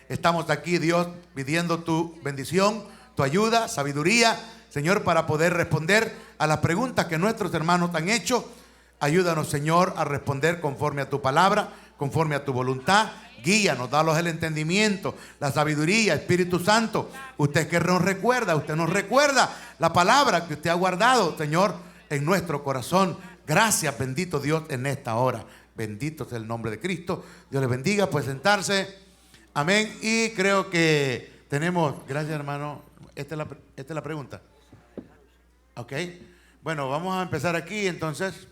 Estamos aquí, Dios, pidiendo tu bendición, tu ayuda, sabiduría, Señor, para poder responder a las preguntas que nuestros hermanos han hecho. Ayúdanos, Señor, a responder conforme a tu palabra, conforme a tu voluntad. Guíanos, danos el entendimiento, la sabiduría, Espíritu Santo. Usted que nos recuerda la palabra que usted ha guardado, Señor, en nuestro corazón. Gracias, bendito Dios, en esta hora. Bendito sea el nombre de Cristo. Dios les bendiga. Pues sentarse. Amén. Y creo que tenemos, gracias hermano, esta es la pregunta. Ok. Bueno, vamos a empezar aquí entonces.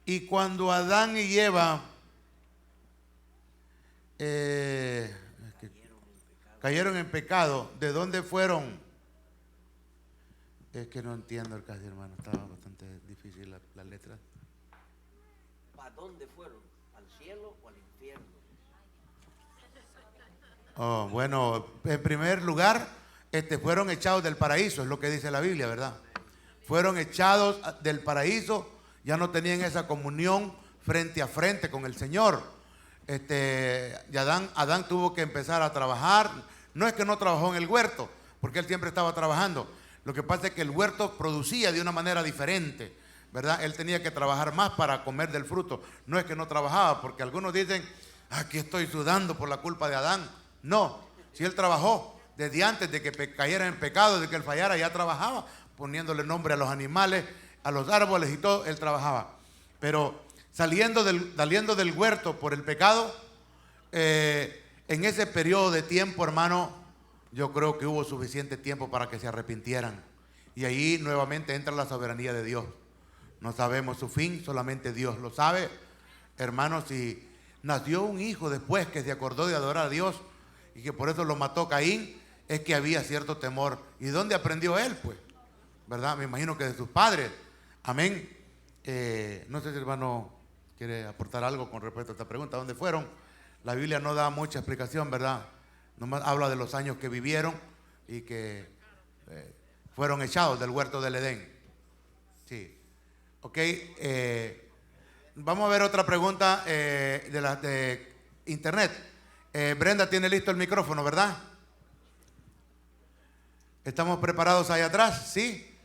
Y cuando Adán y Eva cayeron en pecado, ¿de dónde fueron? Es que no entiendo casi, hermano, estaba bastante difícil la letra. ¿Para dónde fueron? ¿Al cielo o al infierno? Oh, bueno, en primer lugar, fueron echados del paraíso, es lo que dice la Biblia, ¿verdad? Fueron echados del paraíso, ya no tenían esa comunión frente a frente con el Señor. Y Adán tuvo que empezar a trabajar. No es que no trabajó en el huerto, porque él siempre estaba trabajando. Lo que pasa es que el huerto producía de una manera diferente, ¿verdad? Él tenía que trabajar más para comer del fruto. No es que no trabajaba, porque algunos dicen, aquí estoy sudando por la culpa de Adán. No, si él trabajó desde antes de que cayera en pecado, de que él fallara, ya trabajaba, poniéndole nombre a los animales, a los árboles y todo, él trabajaba. Pero saliendo del huerto por el pecado, en ese periodo de tiempo, hermano, yo creo que hubo suficiente tiempo para que se arrepintieran. Y ahí nuevamente entra la soberanía de Dios. No sabemos su fin, solamente Dios lo sabe. Hermanos, si nació un hijo después que se acordó de adorar a Dios y que por eso lo mató Caín, es que había cierto temor. ¿Y dónde aprendió él? Pues, ¿verdad? Me imagino que de sus padres. Amén. No sé si el hermano quiere aportar algo con respecto a esta pregunta. ¿Dónde fueron? La Biblia no da mucha explicación, ¿verdad? Nomás habla de los años que vivieron y que fueron echados del huerto del Edén. Sí. Ok. Vamos a ver otra pregunta de internet. Brenda tiene listo el micrófono, ¿verdad? ¿Estamos preparados ahí atrás? ¿Sí?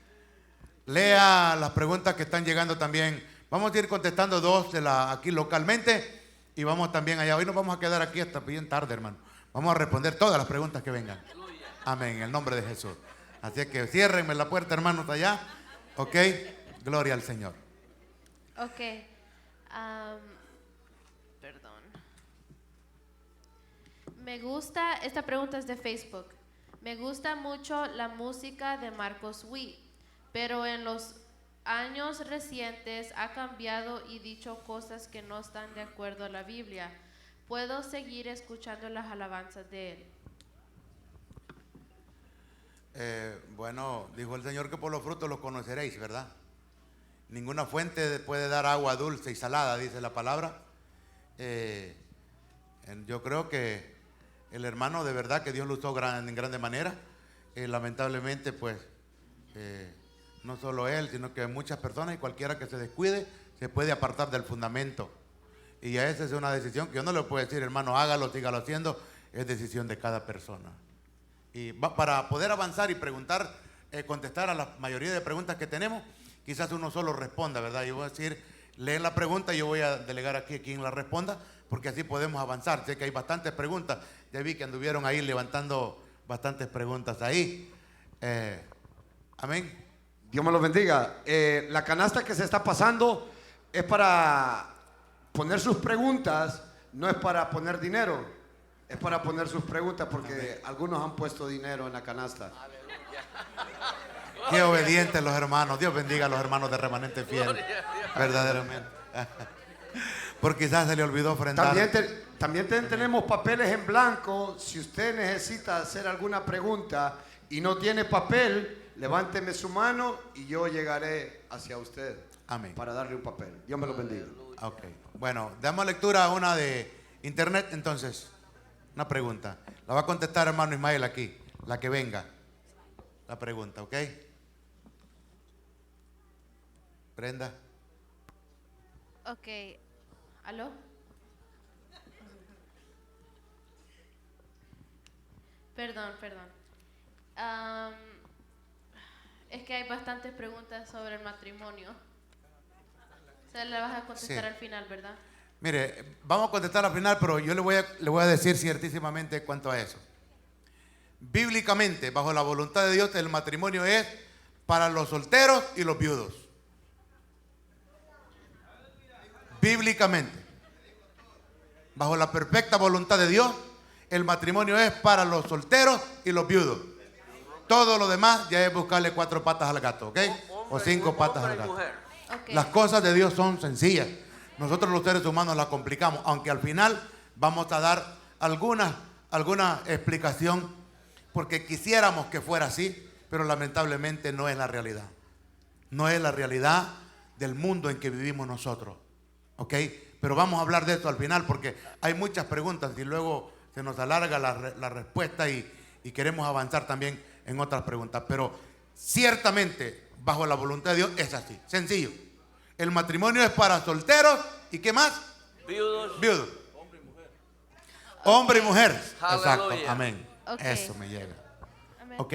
Lea las preguntas que están llegando también. Vamos a ir contestando dos aquí localmente y vamos también allá. Hoy nos vamos a quedar aquí hasta bien tarde, hermano. Vamos a responder todas las preguntas que vengan. Amén, en el nombre de Jesús. Así que ciérrenme la puerta, hermanos, allá. Ok, gloria al Señor. Ok. Perdón. Me gusta, esta pregunta es de Facebook. Me gusta mucho la música de Marcos Witt, pero en los años recientes ha cambiado y dicho cosas que no están de acuerdo a la Biblia. ¿Puedo seguir escuchando las alabanzas de él? Bueno, dijo el Señor que por los frutos los conoceréis, ¿verdad? Ninguna fuente puede dar agua dulce y salada, dice la palabra. Yo creo que el hermano, de verdad que Dios lo usó en grande manera. Lamentablemente, pues, no solo él, sino que muchas personas, y cualquiera que se descuide, se puede apartar del fundamento. Y a esa es una decisión que yo no le puedo decir, hermano, hágalo, sígalo haciendo. Es decisión de cada persona. Y para poder avanzar y preguntar, contestar a la mayoría de preguntas que tenemos, quizás uno solo responda, ¿verdad? Yo voy a decir, leen la pregunta y yo voy a delegar aquí a quien la responda, porque así podemos avanzar. Sé que hay bastantes preguntas. Ya vi que anduvieron ahí levantando bastantes preguntas ahí. Amén. Dios me los bendiga. La canasta que se está pasando es para poner sus preguntas, no es para poner dinero. Es para poner sus preguntas porque algunos han puesto dinero en la canasta. Qué obedientes los hermanos. Dios bendiga a los hermanos de Remanente Fiel. Verdaderamente. Porque quizás se le olvidó ofrendar. También tenemos papeles en blanco. Si usted necesita hacer alguna pregunta y no tiene papel, levánteme su mano y yo llegaré hacia usted. Amén. Para darle un papel. Dios me lo bendiga. Ok. Bueno, damos lectura a una de internet entonces. Una pregunta. La va a contestar hermano Ismael aquí. La que venga. La pregunta, ¿ok? Brenda. Ok. ¿Aló? Perdón. Am, es que hay bastantes preguntas sobre el matrimonio. Se le vas a contestar Sí. al final, ¿verdad? Mire, vamos a contestar al final, pero yo le voy a decir ciertísimamente cuanto a eso. Bíblicamente, bajo la voluntad de Dios, el matrimonio es para los solteros y los viudos. Bíblicamente, bajo la perfecta voluntad de Dios, el matrimonio es para los solteros y los viudos. Todo lo demás ya es buscarle 4 patas al gato, ¿ok? O 5 patas al Hombre y gato. mujer. Ok. Las cosas de Dios son sencillas. Nosotros los seres humanos las complicamos, aunque al final vamos a dar alguna explicación, porque quisiéramos que fuera así, pero lamentablemente no es la realidad. No es la realidad del mundo en que vivimos nosotros, ¿ok? Pero vamos a hablar de esto al final, porque hay muchas preguntas y luego se nos alarga la respuesta y queremos avanzar también en otras preguntas. Pero ciertamente, bajo la voluntad de Dios, es así, sencillo. El matrimonio es para solteros y ¿qué más? Viudos. Viudos. Hombre y mujer. Exacto, Aleluya. amén. Ok. Eso me llega. Amén. ¿Ok?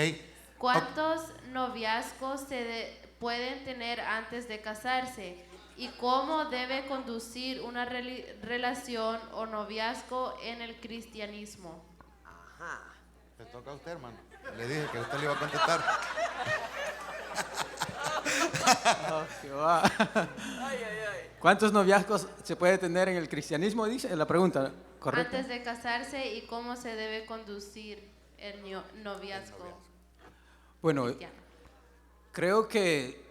¿Cuántos noviazgos pueden tener antes de casarse? ¿Y cómo debe conducir una relación o noviazgo en el cristianismo? Ajá. Le toca a usted, hermano. Le dije que usted le iba a contestar. ¿Cuántos noviazgos se puede tener en el cristianismo? Dice la pregunta, ¿correcto? Antes de casarse y cómo se debe conducir el noviazgo Bueno, cristiano. creo que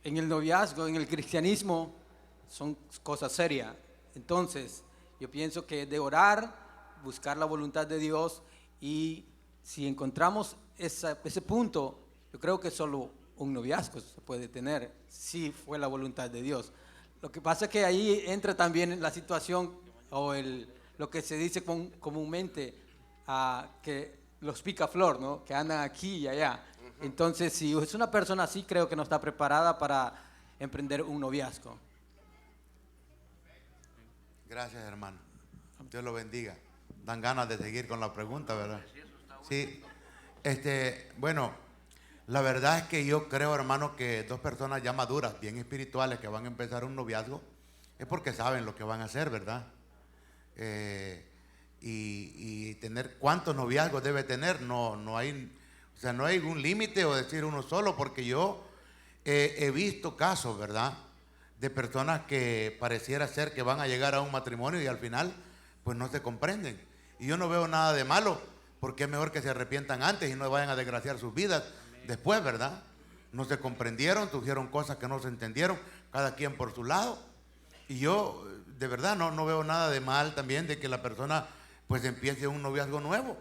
en el noviazgo, en el cristianismo, son cosas serias. Entonces, yo pienso que de orar, buscar la voluntad de Dios, y si encontramos ese punto, yo creo que solo un noviazgo se puede tener, si fue la voluntad de Dios. Lo que pasa es que ahí entra también la situación o lo que se dice comúnmente, que los picaflor, ¿no? Que andan aquí y allá. Entonces, si es una persona así, creo que no está preparada para emprender un noviazgo. Gracias, hermano. Dios lo bendiga. Dan ganas de seguir con la pregunta, ¿verdad? Sí. Bueno, la verdad es que yo creo, hermano, que 2 personas ya maduras, bien espirituales, que van a empezar un noviazgo, es porque saben lo que van a hacer, ¿verdad? Y tener cuántos noviazgos debe tener, no hay, o sea, no hay un límite o decir uno solo, porque yo he visto casos, ¿verdad? De personas que pareciera ser que van a llegar a un matrimonio y al final pues no se comprenden. Y yo no veo nada de malo, porque es mejor que se arrepientan antes y no vayan a desgraciar sus vidas después, ¿verdad? No se comprendieron, tuvieron cosas que no se entendieron, cada quien por su lado. Y yo de verdad no veo nada de mal también de que la persona pues empiece un noviazgo nuevo.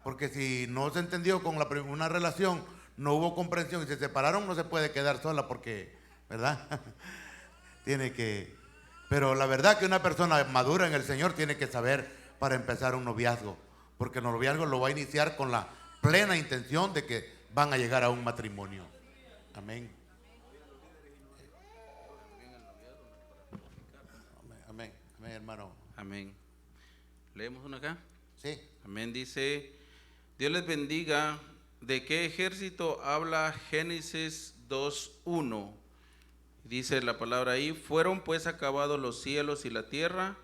Porque si no se entendió con una relación, no hubo comprensión y se separaron, no se puede quedar sola porque, ¿verdad? Tiene que... Pero la verdad que una persona madura en el Señor tiene que saber para empezar un noviazgo. Porque el noviazgo lo va a iniciar con la plena intención de que van a llegar a un matrimonio. Amén. Amén, amén, hermano. Amén. Leemos uno acá. Sí. Amén. Dice, Dios les bendiga. ¿De qué ejército habla Génesis 2:1? Dice la palabra ahí, fueron pues acabados los cielos y la tierra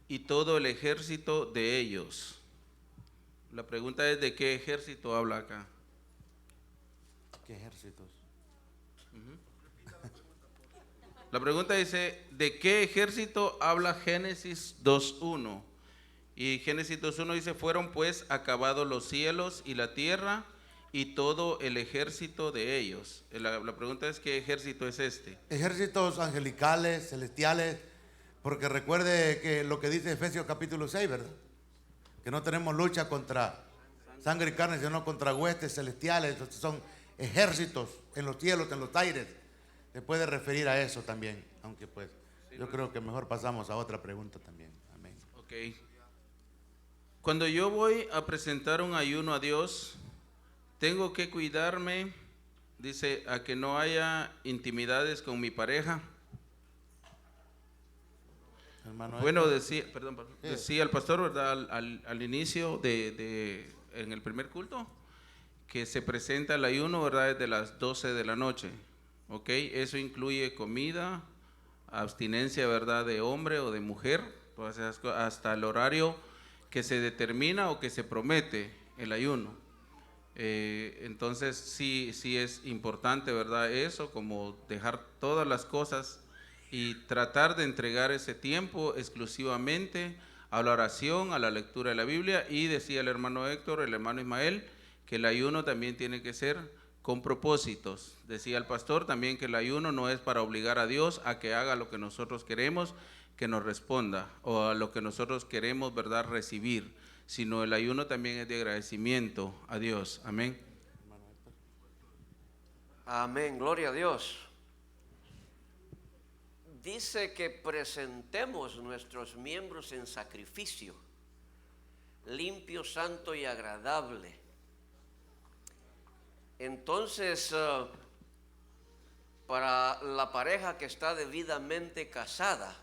y todo el ejército de ellos. La pregunta es, ¿de qué ejército habla acá? ¿Qué ejércitos? La pregunta dice, ¿de qué ejército habla Génesis 2:1? Y Génesis 2:1 dice, fueron pues acabados los cielos y la tierra y todo el ejército de ellos. La pregunta es, ¿qué ejército es este? Ejércitos angelicales, celestiales, porque recuerde que lo que dice Efesios capítulo 6, ¿verdad? Que no tenemos lucha contra sangre y carne, sino contra huestes celestiales. Entonces son ejércitos en los cielos, en los aires. Se puede referir a eso también, aunque pues yo creo que mejor pasamos a otra pregunta también. Amén. Ok. Cuando yo voy a presentar un ayuno a Dios, tengo que cuidarme, dice, a que no haya intimidades con mi pareja. hermano. Bueno, decía, perdón, Sí. decía el pastor, ¿verdad? Al inicio en el primer culto, que se presenta el ayuno, ¿verdad? Desde las 12 de la noche, ¿ok? Eso incluye comida, abstinencia, ¿verdad? De hombre o de mujer, todas esas cosas, hasta el horario que se determina o que se promete el ayuno. Entonces sí es importante, ¿verdad? Eso, como dejar todas las cosas y tratar de entregar ese tiempo exclusivamente a la oración, a la lectura de la Biblia. Y decía el hermano Héctor, el hermano Ismael, que el ayuno también tiene que ser con propósitos. Decía el pastor también que el ayuno no es para obligar a Dios a que haga lo que nosotros queremos que nos responda, o a lo que nosotros queremos, ¿verdad?, recibir, sino el ayuno también es de agradecimiento a Dios. Amén. Amén, gloria a Dios. Dice que presentemos nuestros miembros en sacrificio, limpio, santo y agradable. Entonces, para la pareja que está debidamente casada,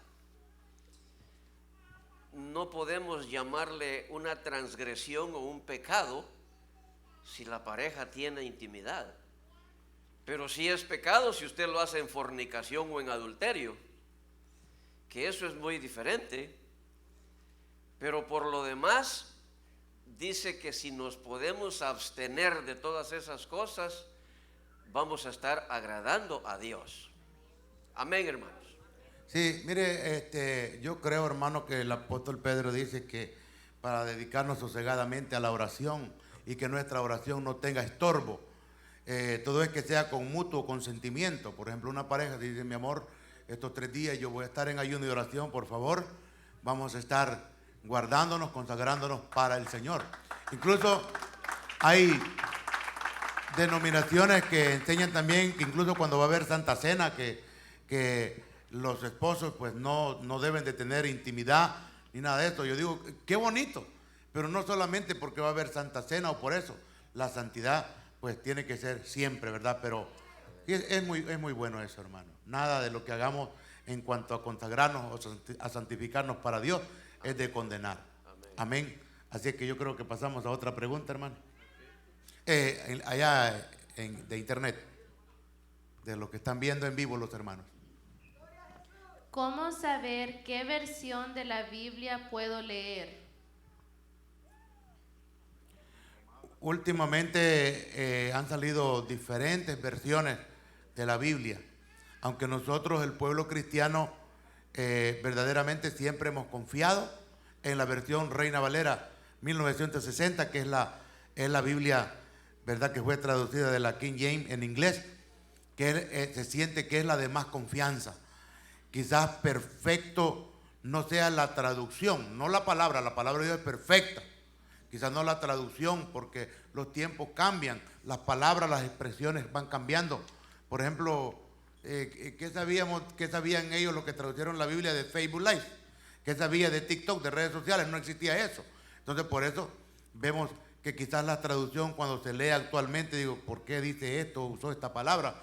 no podemos llamarle una transgresión o un pecado si la pareja tiene intimidad. Pero sí es pecado si usted lo hace en fornicación o en adulterio, que eso es muy diferente. Pero por lo demás, dice que si nos podemos abstener de todas esas cosas, vamos a estar agradando a Dios. Amén, hermanos. Sí, mire, yo creo, hermano, que el apóstol Pedro dice que para dedicarnos sosegadamente a la oración y que nuestra oración no tenga estorbo, todo es que sea con mutuo consentimiento. Por ejemplo, una pareja dice: mi amor, estos 3 días yo voy a estar en ayuno y oración, por favor, vamos a estar guardándonos, consagrándonos para el Señor. Incluso hay denominaciones que enseñan también que incluso cuando va a haber Santa Cena, que los esposos pues no deben de tener intimidad ni nada de esto. Yo digo, qué bonito, pero no solamente porque va a haber Santa Cena o por eso. La santidad pues tiene que ser siempre, ¿verdad? Pero es muy bueno eso, hermano. Nada de lo que hagamos en cuanto a consagrarnos o a santificarnos para Dios es de condenar. Amén. Así que yo creo que pasamos a otra pregunta, hermano. De internet, de lo que están viendo en vivo los hermanos. ¿Cómo saber qué versión de la Biblia puedo leer? Últimamente han salido diferentes versiones de la Biblia, aunque nosotros, el pueblo cristiano, verdaderamente siempre hemos confiado en la versión Reina Valera 1960, que es la Biblia, ¿verdad?, que fue traducida de la King James en inglés, que se siente que es la de más confianza. Quizás perfecto no sea la traducción, no la palabra de Dios es perfecta. Quizás no la traducción, porque los tiempos cambian, las palabras, las expresiones van cambiando. Por ejemplo, ¿qué sabían ellos los que tradujeron la Biblia de Facebook Live? ¿Qué sabía de TikTok, de redes sociales? No existía eso. Entonces, por eso vemos que quizás la traducción, cuando se lee actualmente, digo, ¿por qué dice esto? Usó esta palabra.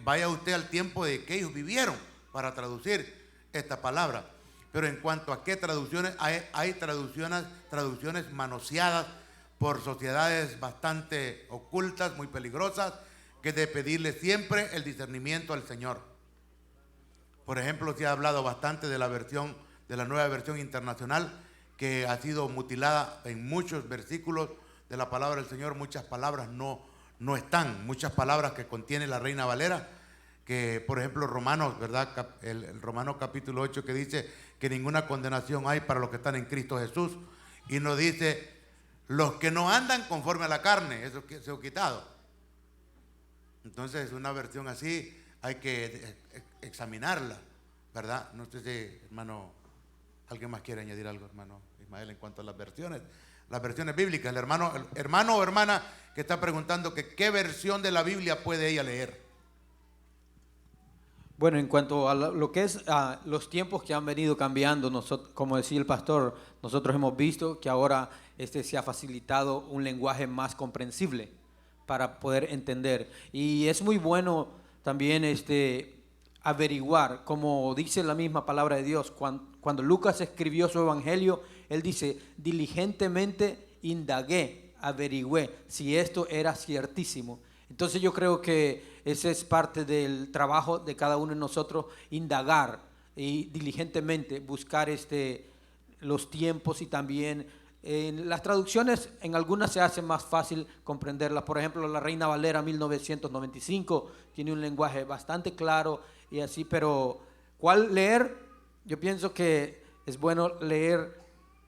Vaya usted al tiempo de que ellos vivieron para traducir esta palabra. Pero en cuanto a qué traducciones, hay traducciones manoseadas por sociedades bastante ocultas, muy peligrosas, que de pedirle siempre el discernimiento al Señor. Por ejemplo, se ha hablado bastante de la nueva versión internacional, que ha sido mutilada en muchos versículos de la palabra del Señor. Muchas palabras no están, muchas palabras que contiene la Reina Valera, que por ejemplo Romanos, ¿verdad? El Romano capítulo 8, que dice que ninguna condenación hay para los que están en Cristo Jesús, y nos dice los que no andan conforme a la carne, eso se ha quitado. Entonces una versión así hay que examinarla, ¿verdad? No sé si, hermano, alguien más quiere añadir algo, hermano Ismael, en cuanto a las versiones bíblicas. El hermano o hermana que está preguntando que qué versión de la Biblia puede ella leer. Bueno, en cuanto a lo que es los tiempos que han venido cambiando, como decía el pastor, nosotros hemos visto que ahora se ha facilitado un lenguaje más comprensible para poder entender. Y es muy bueno también averiguar, como dice la misma palabra de Dios. Cuando Lucas escribió su evangelio, él dice, diligentemente indagué, averigüé si esto era ciertísimo. Entonces yo creo que ese es parte del trabajo de cada uno de nosotros, indagar y diligentemente buscar los tiempos, y también en las traducciones, en algunas se hace más fácil comprenderlas. Por ejemplo, la Reina Valera 1995 tiene un lenguaje bastante claro y así, pero ¿cuál leer? Yo pienso que es bueno leer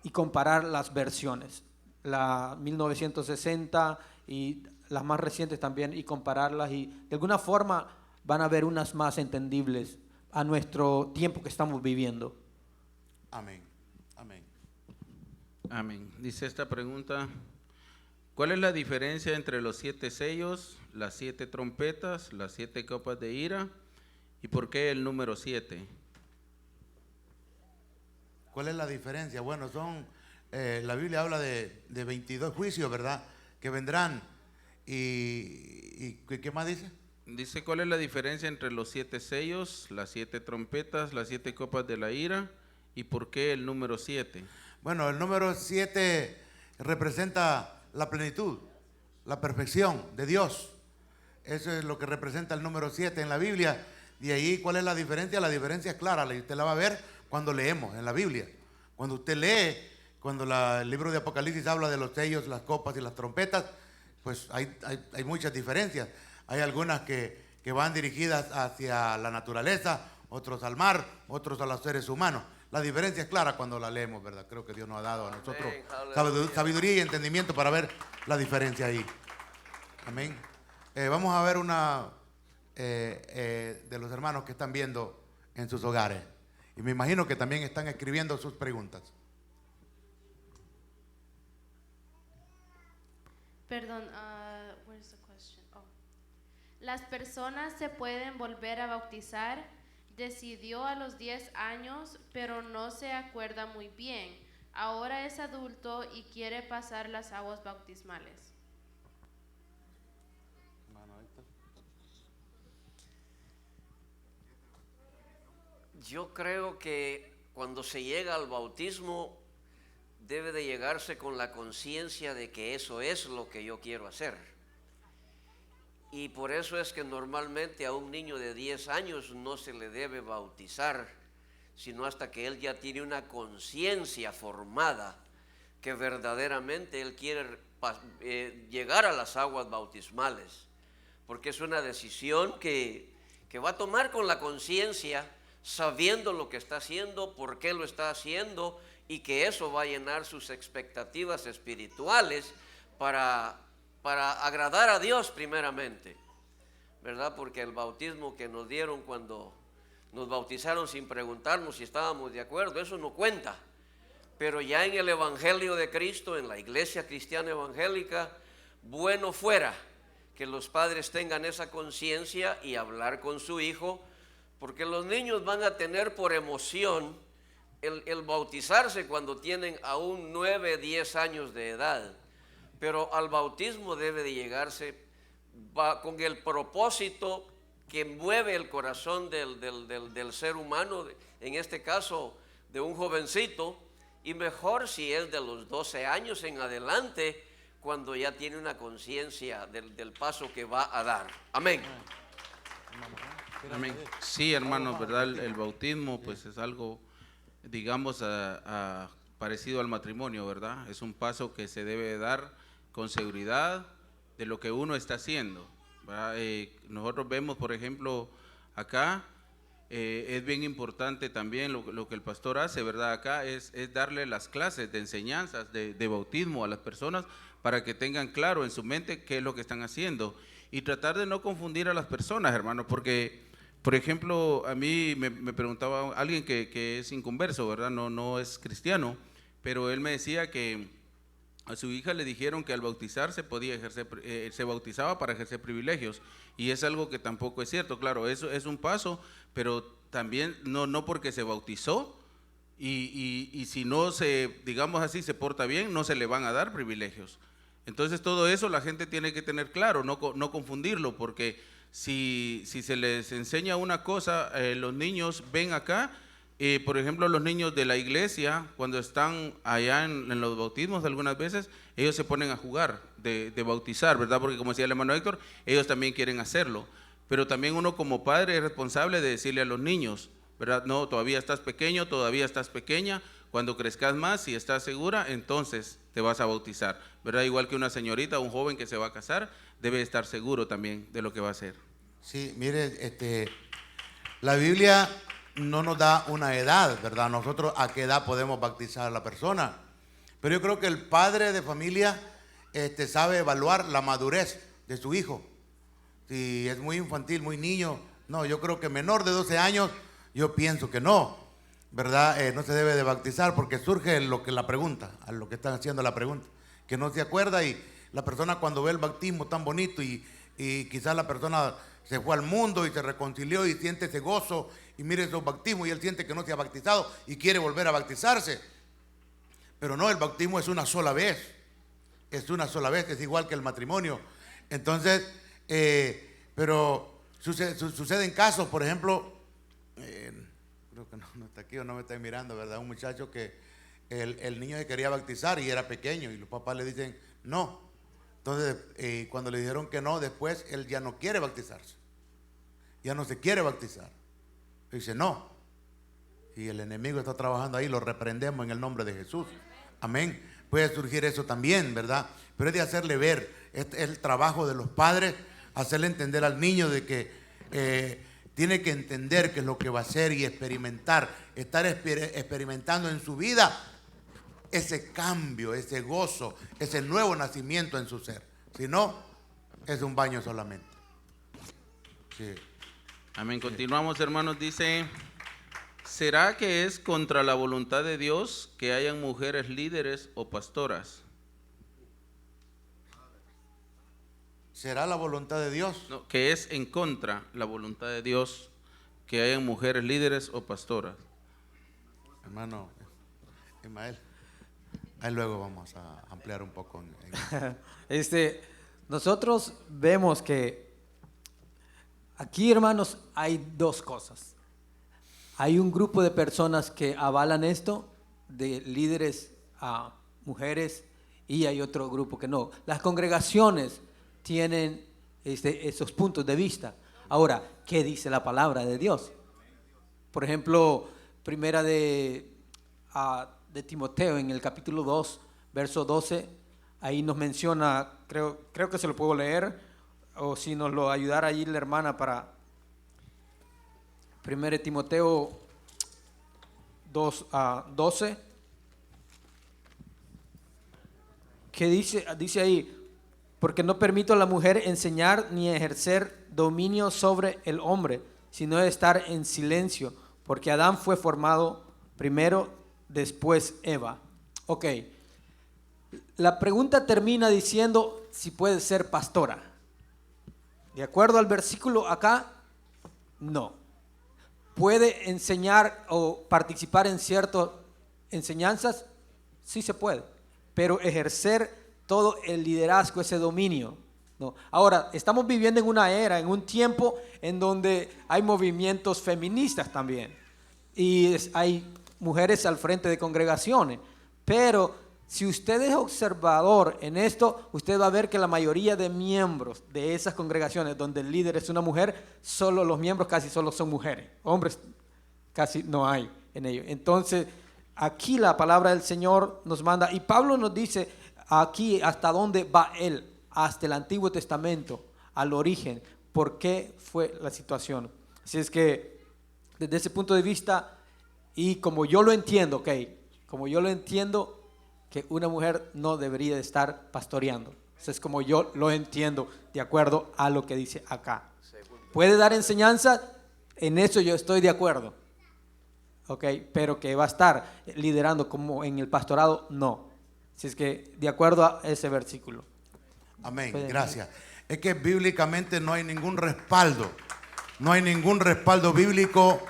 y comparar las versiones, la 1960 y las más recientes también, y compararlas, y de alguna forma van a haber unas más entendibles a nuestro tiempo que estamos viviendo. Amén. Amén. Amén. Dice esta pregunta: ¿cuál es la diferencia entre los 7 sellos, las 7 trompetas, las 7 copas de ira, y por qué el número 7? ¿Cuál es la diferencia? Bueno, la Biblia habla de 22 juicios, ¿verdad?, que vendrán. ¿Y qué más dice? Dice, ¿cuál es la diferencia entre los 7 sellos, las 7 trompetas, las 7 copas de la ira, y por qué el número 7? Bueno, el número 7 representa la plenitud, la perfección de Dios. Eso es lo que representa el número 7 en la Biblia. De ahí, ¿cuál es la diferencia? La diferencia es clara, usted la va a ver cuando leemos en la Biblia. Cuando usted lee, cuando el libro de Apocalipsis habla de los sellos, las copas y las trompetas, pues hay muchas diferencias. Hay algunas que van dirigidas hacia la naturaleza, otros al mar, otros a los seres humanos. La diferencia es clara cuando la leemos, ¿verdad? Creo que Dios nos ha dado a nosotros sabiduría y entendimiento para ver la diferencia ahí. Amén. Vamos a ver una de los hermanos que están viendo en sus hogares. Y me imagino que también están escribiendo sus preguntas. Perdón, where's the question? Oh. ¿Las personas se pueden volver a bautizar? Decidió a los 10 años, pero no se acuerda muy bien. Ahora es adulto y quiere pasar las aguas bautismales. Yo creo que cuando se llega al bautismo debe de llegarse con la conciencia de que eso es lo que yo quiero hacer. Y por eso es que normalmente a un niño de 10 años no se le debe bautizar, sino hasta que él ya tiene una conciencia formada que verdaderamente él quiere llegar a las aguas bautismales, porque es una decisión que va a tomar con la conciencia, sabiendo lo que está haciendo, por qué lo está haciendo, y que eso va a llenar sus expectativas espirituales para agradar a Dios primeramente, ¿verdad? Porque el bautismo que nos dieron cuando nos bautizaron sin preguntarnos si estábamos de acuerdo, eso no cuenta. Pero ya en el Evangelio de Cristo, en la iglesia cristiana evangélica, bueno fuera que los padres tengan esa conciencia y hablar con su hijo, porque los niños van a tener por emoción el bautizarse cuando tienen aún 9, 10 años de edad. Pero al bautismo debe de llegarse con el propósito que mueve el corazón del ser humano, en este caso de un jovencito, y mejor si es de los 12 años en adelante, cuando ya tiene una conciencia del paso que va a dar. Amén. Amén. Sí, hermanos, ¿verdad? El bautismo pues es algo, digamos, parecido al matrimonio, ¿verdad? Es un paso que se debe dar con seguridad de lo que uno está haciendo, ¿verdad? Nosotros vemos, por ejemplo, acá, es bien importante también lo que el pastor hace, ¿verdad? Acá es darle las clases de enseñanzas de bautismo a las personas para que tengan claro en su mente qué es lo que están haciendo, y tratar de no confundir a las personas, hermano, porque, por ejemplo, a mí me preguntaba alguien que es inconverso, ¿verdad? No es cristiano, pero él me decía que a su hija le dijeron que al bautizarse se bautizaba para ejercer privilegios, y es algo que tampoco es cierto. Claro, eso es un paso, pero también no porque se bautizó y si no digamos así, se porta bien, no se le van a dar privilegios. Entonces todo eso la gente tiene que tener claro, no confundirlo, porque si se les enseña una cosa, los niños ven acá, por ejemplo, los niños de la iglesia, cuando están allá en los bautismos, algunas veces, ellos se ponen a jugar de bautizar, ¿verdad? Porque como decía el hermano Héctor, ellos también quieren hacerlo. Pero también uno como padre es responsable de decirle a los niños, ¿verdad? No, todavía estás pequeño, todavía estás pequeña. Cuando crezcas más, si estás segura, entonces te vas a bautizar, ¿verdad? Igual que una señorita, un joven que se va a casar, debe estar seguro también de lo que va a hacer. Sí, mire, la Biblia no nos da una edad, ¿verdad? Nosotros a qué edad podemos bautizar a la persona. Pero yo creo que el padre de familia sabe evaluar la madurez de su hijo. Si es muy infantil, muy niño, no, yo creo que menor de 12 años, yo pienso que no, ¿verdad? No se debe de bautizar porque surge lo que la pregunta, a lo que están haciendo la pregunta, que no se acuerda y la persona cuando ve el bautismo tan bonito y quizás la persona se fue al mundo y se reconcilió y siente ese gozo y mire esos bautismos y él siente que no se ha bautizado y quiere volver a bautizarse. Pero no, el bautismo es una sola vez, es igual que el matrimonio. Entonces, pero suceden casos, por ejemplo, creo que no está aquí o no me está mirando, ¿verdad? Un muchacho que el niño se quería bautizar y era pequeño y los papás le dicen no. Entonces, cuando le dijeron que no, después él ya no quiere bautizarse, ya no se quiere bautizar. Dice no. Y el enemigo está trabajando ahí, lo reprendemos en el nombre de Jesús. Amén. Puede surgir eso también, ¿verdad? Pero es de hacerle ver, es el trabajo de los padres, hacerle entender al niño de que tiene que entender qué es lo que va a hacer y experimentar, estar experimentando en su vida ese cambio, ese gozo, ese nuevo nacimiento en su ser. Si no, es un baño solamente. Sí. Amén. Continuamos, hermanos. Dice, ¿será que es contra la voluntad de Dios que hayan mujeres líderes o pastoras? ¿Será la voluntad de Dios? No, que es en contra la voluntad de Dios que hayan mujeres líderes o pastoras. Hermano Ismael, ahí luego vamos a ampliar un poco. Nosotros vemos que aquí, hermanos, hay dos cosas. Hay un grupo de personas que avalan esto, de líderes a mujeres, y hay otro grupo que no. Las congregaciones tienen esos puntos de vista. Ahora, ¿qué dice la palabra de Dios? Por ejemplo, primera de Timoteo, en el capítulo 2, verso 12, ahí nos menciona, creo que se lo puedo leer, o si nos lo ayudara allí la hermana para primera de Timoteo 2, 12, que dice ahí, porque no permito a la mujer enseñar ni ejercer dominio sobre el hombre, sino de estar en silencio, porque Adán fue formado primero, después Eva. Ok, la pregunta termina diciendo si puede ser pastora. De acuerdo al versículo acá, no. ¿Puede enseñar o participar en ciertas enseñanzas? Sí se puede, pero ejercer todo el liderazgo, ese dominio, no. Ahora, estamos viviendo en una era, en un tiempo en donde hay movimientos feministas también y hay mujeres al frente de congregaciones, pero si usted es observador en esto, usted va a ver que la mayoría de miembros de esas congregaciones donde el líder es una mujer, solo los miembros casi solo son mujeres, hombres casi no hay en ello. Entonces, aquí la palabra del Señor nos manda, y Pablo nos dice aquí hasta dónde va él, hasta el Antiguo Testamento, al origen, por qué fue la situación. Así es que, desde ese punto de vista, y como yo lo entiendo, como yo lo entiendo, que una mujer no debería de estar pastoreando. Eso es como yo lo entiendo, de acuerdo a lo que dice acá. ¿Puede dar enseñanza? En eso yo estoy de acuerdo. Pero que va a estar liderando como en el pastorado, no. Así es que, de acuerdo a ese versículo. Amén, gracias. Es que bíblicamente no hay ningún respaldo. No hay ningún respaldo bíblico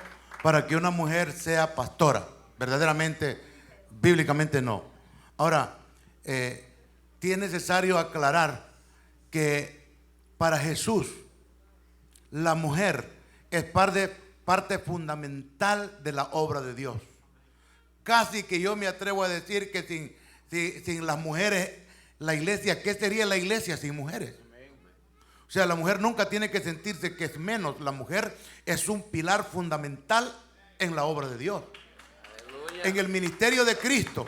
para que una mujer sea pastora. Verdaderamente, bíblicamente no. Ahora, sí es necesario aclarar que para Jesús la mujer es parte fundamental de la obra de Dios. Casi que yo me atrevo a decir que sin las mujeres, la iglesia, ¿qué sería la iglesia sin mujeres? O sea, la mujer nunca tiene que sentirse que es menos. La mujer es un pilar fundamental en la obra de Dios. Aleluya. En el ministerio de Cristo,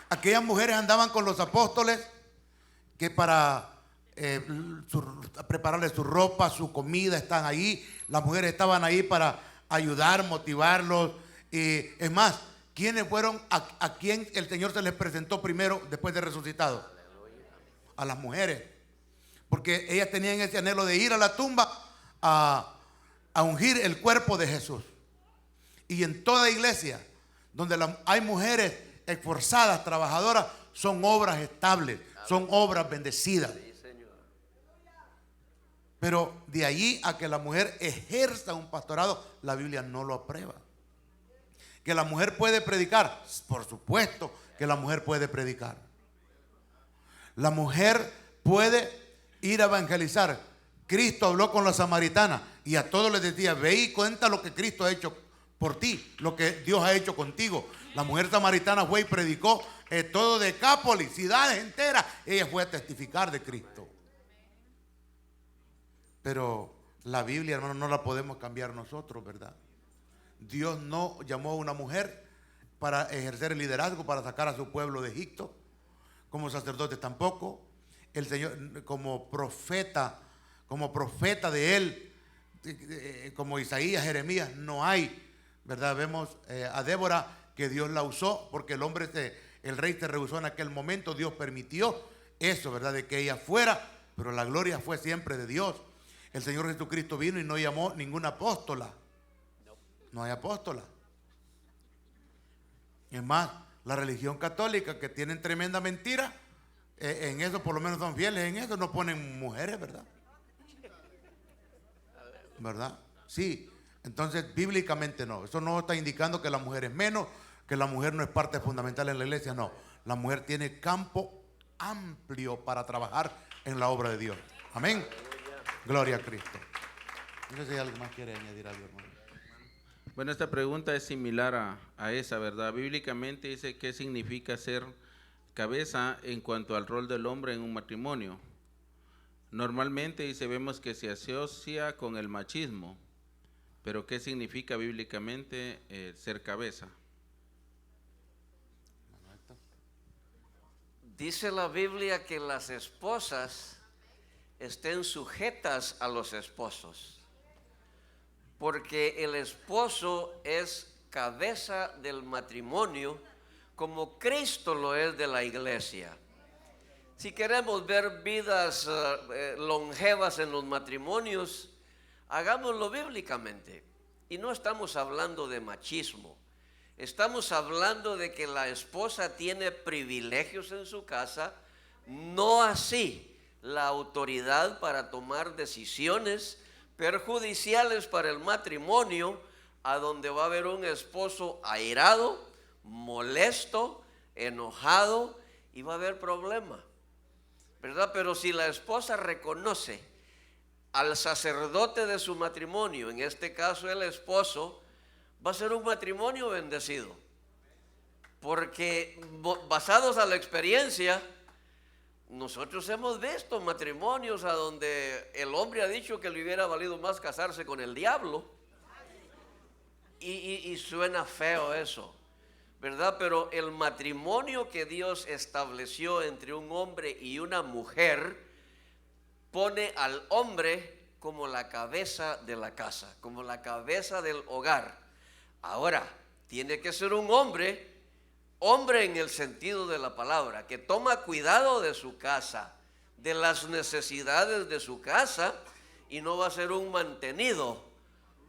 aquellas mujeres andaban con los apóstoles que para prepararles su ropa, su comida, están ahí. Las mujeres estaban ahí para ayudar, motivarlos. Es más, ¿quiénes fueron a quien el Señor se les presentó primero después de resucitado? A las mujeres. Porque ellas tenían ese anhelo de ir a la tumba a ungir el cuerpo de Jesús. Y en toda iglesia donde hay mujeres esforzadas, trabajadoras, son obras estables, son obras bendecidas. Pero de allí a que la mujer ejerza un pastorado, la Biblia no lo aprueba. Que la mujer puede predicar, por supuesto que la mujer puede predicar. La mujer puede ir a evangelizar. Cristo habló con la samaritana y a todos les decía: ve y cuenta lo que Cristo ha hecho por ti, lo que Dios ha hecho contigo. La mujer samaritana fue y predicó todo Decápolis, ciudades enteras. Ella fue a testificar de Cristo. Pero la Biblia, hermano, no la podemos cambiar nosotros, ¿verdad? Dios no llamó a una mujer para ejercer el liderazgo, para sacar a su pueblo de Egipto, como sacerdote tampoco. El Señor como profeta de Él, como Isaías, Jeremías, no hay, ¿verdad? Vemos a Débora, que Dios la usó porque el rey se rehusó en aquel momento. Dios permitió eso, ¿verdad? De que ella fuera, pero la gloria fue siempre de Dios. El Señor Jesucristo vino y no llamó ninguna apóstola. No hay apóstola. Es más, la religión católica, que tienen tremenda mentira, en eso por lo menos son fieles, en eso no ponen mujeres, ¿verdad? ¿Verdad? Sí. Entonces, bíblicamente no. Eso no está indicando que la mujer es menos, que la mujer no es parte fundamental en la iglesia, no. La mujer tiene campo amplio para trabajar en la obra de Dios. Amén. Gloria a Cristo. No sé si alguien más quiere añadir algo, hermano. Bueno, esta pregunta es similar a esa, ¿verdad? Bíblicamente dice qué significa ser cabeza en cuanto al rol del hombre en un matrimonio. Normalmente dice, vemos que se asocia con el machismo, pero ¿qué significa bíblicamente ser cabeza? Dice la Biblia que las esposas estén sujetas a los esposos, porque el esposo es cabeza del matrimonio, como Cristo lo es de la iglesia. Si queremos ver vidas longevas en los matrimonios, hagámoslo bíblicamente. Y no estamos hablando de machismo, estamos hablando de que la esposa tiene privilegios en su casa, no así la autoridad para tomar decisiones perjudiciales para el matrimonio, a donde va a haber un esposo airado, molesto, enojado, y va a haber problema, ¿verdad? Pero si la esposa reconoce al sacerdote de su matrimonio, en este caso el esposo, va a ser un matrimonio bendecido, porque basados a la experiencia, nosotros hemos visto matrimonios a donde el hombre ha dicho que le hubiera valido más casarse con el diablo, y suena feo eso, ¿verdad? Pero el matrimonio que Dios estableció entre un hombre y una mujer pone al hombre como la cabeza de la casa, como la cabeza del hogar. Ahora, tiene que ser un hombre en el sentido de la palabra, que toma cuidado de su casa, de las necesidades de su casa, y no va a ser un mantenido.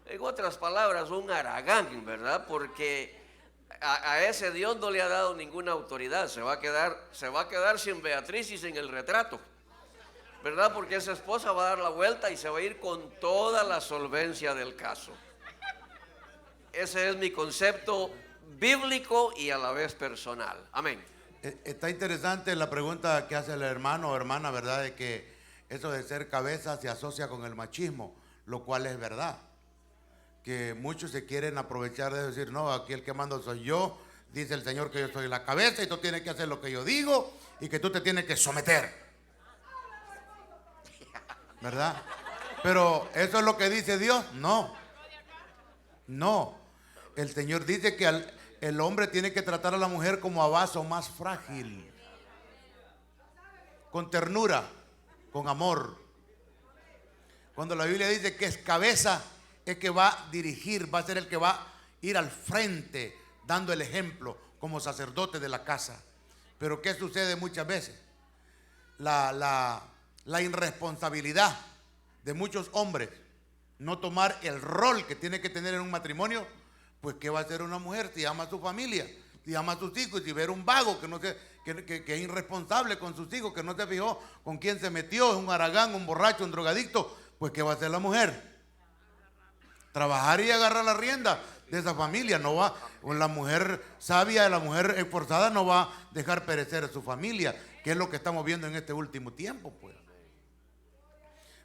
En otras palabras, un haragán, ¿verdad? Porque a ese Dios no le ha dado ninguna autoridad. Se va a quedar sin Beatriz y sin el retrato, ¿verdad? Porque esa esposa va a dar la vuelta y se va a ir con toda la solvencia del caso. Ese es mi concepto bíblico y a la vez personal. Amén. Está interesante la pregunta que hace el hermano o hermana, ¿verdad? De que eso de ser cabeza se asocia con el machismo, lo cual es verdad. Que muchos se quieren aprovechar de decir, no, aquí el que mando soy yo, dice el Señor que yo soy la cabeza y tú tienes que hacer lo que yo digo y que tú te tienes que someter. ¿Verdad? Pero ¿eso es lo que dice Dios? No. No. El Señor dice que el hombre tiene que tratar a la mujer como a vaso más frágil, con ternura, con amor. Cuando la Biblia dice que es cabeza, es que va a dirigir, va a ser el que va a ir al frente, dando el ejemplo como sacerdote de la casa. Pero ¿qué sucede muchas veces? La irresponsabilidad de muchos hombres, no tomar el rol que tiene que tener en un matrimonio. Pues ¿qué va a hacer una mujer si ama a su familia, si ama a sus hijos, y si ver un vago que es irresponsable con sus hijos, que no se fijó con quién se metió, es un haragán, un borracho, un drogadicto? Pues ¿qué va a hacer la mujer? Trabajar y agarrar la rienda de esa familia. No va, la mujer sabia, la mujer esforzada no va a dejar perecer a su familia, que es lo que estamos viendo en este último tiempo, pues.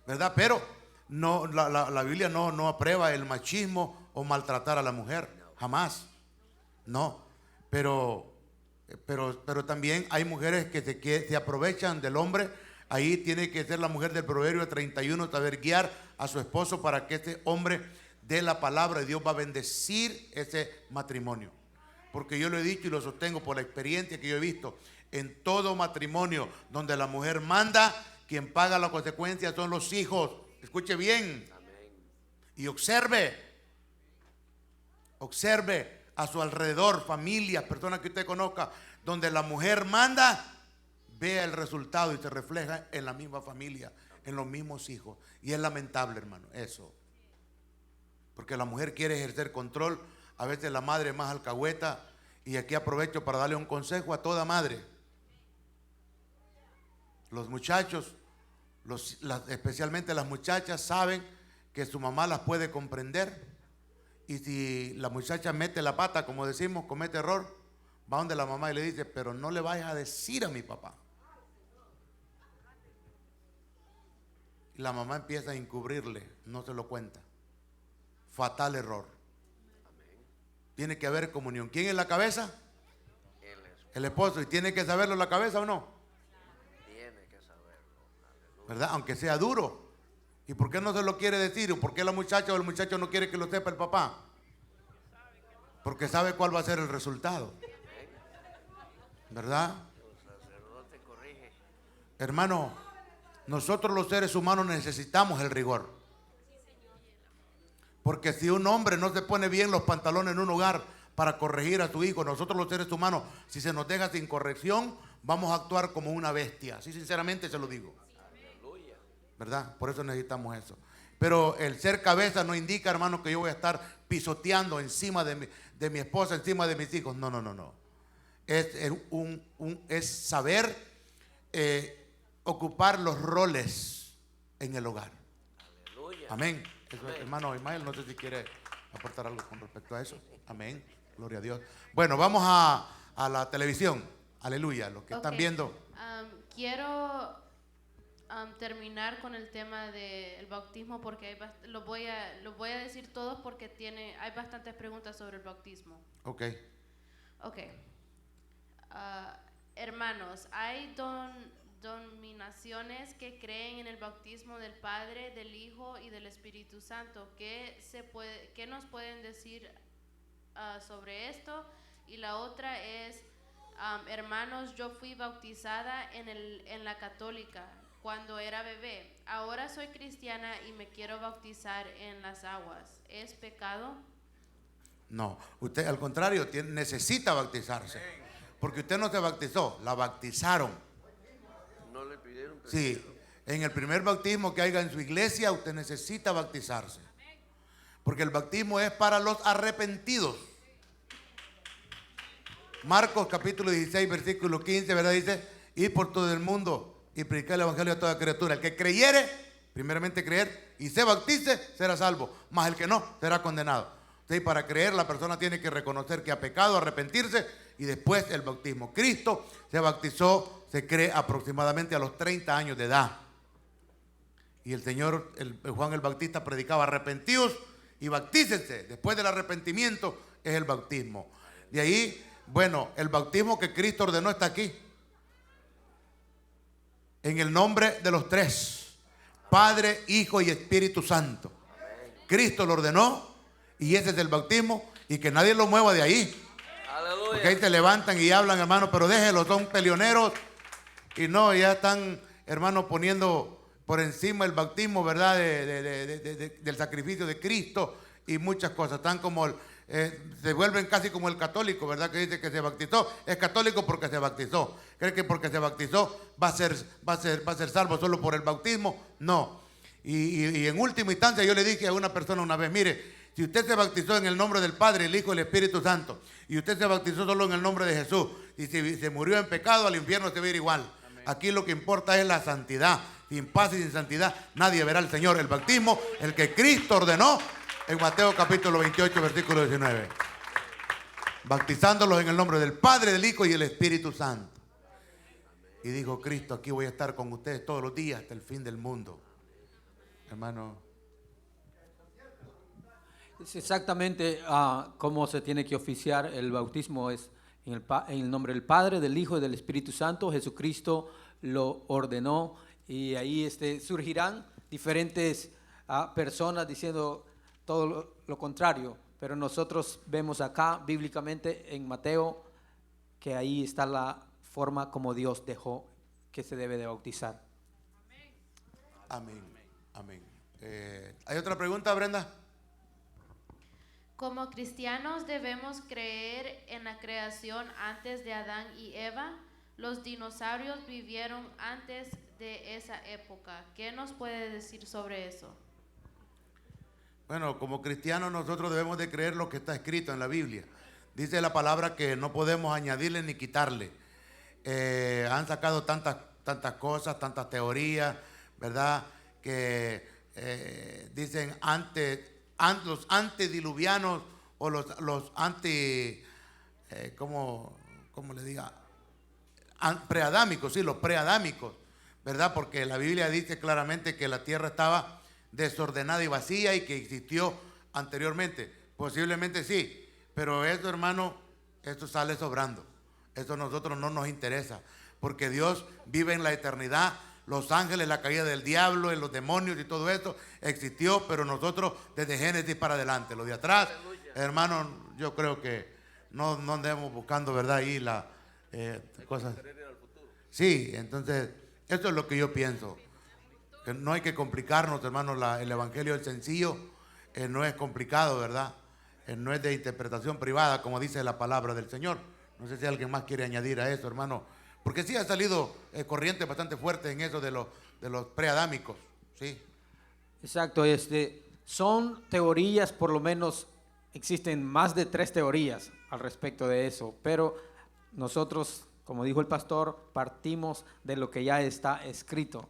¿Verdad? Pero no, la Biblia no aprueba el machismo o maltratar a la mujer, jamás. No, pero también hay mujeres que se aprovechan del hombre. Ahí tiene que ser la mujer del Proverbio 31, saber guiar a su esposo para que este hombre dé la palabra, y Dios va a bendecir ese matrimonio. Porque yo lo he dicho y lo sostengo por la experiencia que yo he visto. En todo matrimonio donde la mujer manda, quien paga la consecuencia son los hijos. Escuche bien. Y observe a su alrededor, familias, personas que usted conozca, donde la mujer manda, vea el resultado y se refleja en la misma familia, en los mismos hijos. Y es lamentable, hermano, eso. Porque la mujer quiere ejercer control, a veces la madre es más alcahueta, y aquí aprovecho para darle un consejo a toda madre. Los muchachos, especialmente las muchachas, saben que su mamá las puede comprender, y si la muchacha mete la pata, como decimos, comete error, va donde la mamá y le dice, pero no le vayas a decir a mi papá. Y la mamá empieza a encubrirle, no se lo cuenta. Fatal error. Tiene que haber comunión. ¿Quién es la cabeza? El esposo. ¿Y tiene que saberlo la cabeza o no? Tiene que saberlo. ¿Verdad? Aunque sea duro. ¿Y por qué no se lo quiere decir? ¿O por qué la muchacha o el muchacho no quiere que lo sepa el papá? Porque sabe cuál va a ser el resultado. ¿Verdad? El sacerdote corrige. Hermano, nosotros los seres humanos necesitamos el rigor. Porque si un hombre no se pone bien los pantalones en un hogar para corregir a su hijo, nosotros los seres humanos, si se nos deja sin corrección, vamos a actuar como una bestia. Así sinceramente se lo digo. ¿Verdad? Por eso necesitamos eso. Pero el ser cabeza no indica, hermano, que yo voy a estar pisoteando encima de mi esposa, encima de mis hijos. No. Es saber ocupar los roles en el hogar. Aleluya. Amén. Eso, hermano Ismael, no sé si quiere aportar algo con respecto a eso. Amén. Gloria a Dios. Bueno, vamos a la televisión. Aleluya. Los que están viendo. Quiero terminar con el tema del bautismo, porque lo voy a decir todos porque hay bastantes preguntas sobre el bautismo. Ok. Hermanos, hay denominaciones que creen en el bautismo del Padre, del Hijo y del Espíritu Santo. ¿Qué nos pueden decir sobre esto? Y la otra es, hermanos, yo fui bautizada en la católica cuando era bebé. Ahora soy cristiana y me quiero bautizar en las aguas. ¿Es pecado? No, usted al contrario necesita bautizarse. Porque usted no se bautizó, la bautizaron. No le pidieron permiso. Sí, en el primer bautismo que haya en su iglesia, usted necesita bautizarse. Porque el bautismo es para los arrepentidos. Marcos capítulo 16, versículo 15, ¿verdad? Dice, ir por todo el mundo y predicar el evangelio a toda criatura. El que creyere, primeramente creer, y se bautice, será salvo. Mas el que no, será condenado. Entonces, para creer, la persona tiene que reconocer que ha pecado, arrepentirse, y después el bautismo. Cristo se bautizó, se cree, aproximadamente a los 30 años de edad. Y el Señor, Juan el Bautista predicaba: arrepentíos y bautícense. Después del arrepentimiento es el bautismo. De ahí, bueno, el bautismo que Cristo ordenó está aquí. En el nombre de los tres: Padre, Hijo y Espíritu Santo. Cristo lo ordenó y ese es el bautismo, y que nadie lo mueva de ahí. Aleluya. Porque ahí se levantan y hablan, hermano, pero déjenlos, son peleoneros y no, ya están, hermano, poniendo por encima el bautismo, ¿verdad? Del sacrificio de Cristo y muchas cosas. Están como, se vuelven casi como el católico, ¿verdad? Que dice que se bautizó, es católico porque se bautizó. ¿Cree que porque se bautizó va a ser salvo solo por el bautismo? No. Y en última instancia yo le dije a una persona una vez: mire, si usted se bautizó en el nombre del Padre, el Hijo y el Espíritu Santo, y usted se bautizó solo en el nombre de Jesús, y si se murió en pecado, al infierno se va a ir igual. Amén. Aquí lo que importa es la santidad. Sin paz y sin santidad nadie verá al Señor. El bautismo, el que Cristo ordenó en Mateo capítulo 28, versículo 19. Bautizándolos en el nombre del Padre, del Hijo y el Espíritu Santo. Y dijo Cristo: aquí voy a estar con ustedes todos los días hasta el fin del mundo. Hermano, es exactamente cómo se tiene que oficiar el bautismo. Es en el nombre del Padre, del Hijo y del Espíritu Santo. Jesucristo lo ordenó, y ahí surgirán diferentes personas diciendo todo lo contrario, pero nosotros vemos acá bíblicamente en Mateo que ahí está la forma como Dios dejó que se debe de bautizar. amén. Amén. ¿Hay otra pregunta, Brenda? Como cristianos debemos creer en la creación antes de Adán y Eva. Los dinosaurios vivieron antes de esa época. ¿Qué nos puede decir sobre eso? Bueno, como cristianos nosotros debemos de creer lo que está escrito en la Biblia. Dice la palabra que no podemos añadirle ni quitarle. Han sacado tantas cosas, tantas teorías, ¿verdad? Que dicen los antediluvianos o los anti, ¿cómo le diga? Preadámicos, sí, los preadámicos, ¿verdad? Porque la Biblia dice claramente que la tierra estaba desordenada y vacía y que existió anteriormente. Posiblemente sí, pero eso, hermano, esto sale sobrando. Eso a nosotros no nos interesa, porque Dios vive en la eternidad. Los ángeles, la caída del diablo, los demonios y todo esto existió, pero nosotros desde Génesis para adelante. Lo de atrás, hermano, yo creo que no andemos buscando, ¿verdad? Ahí las cosas. Sí, entonces, esto es lo que yo pienso. Que no hay que complicarnos, hermano. El evangelio es sencillo, no es complicado, ¿verdad? No es de interpretación privada, como dice la palabra del Señor. No sé si alguien más quiere añadir a eso, hermano. Porque sí ha salido corriente bastante fuerte en eso de los preadámicos, ¿sí? Exacto, son teorías, por lo menos existen más de 3 teorías al respecto de eso, pero nosotros, como dijo el pastor, partimos de lo que ya está escrito.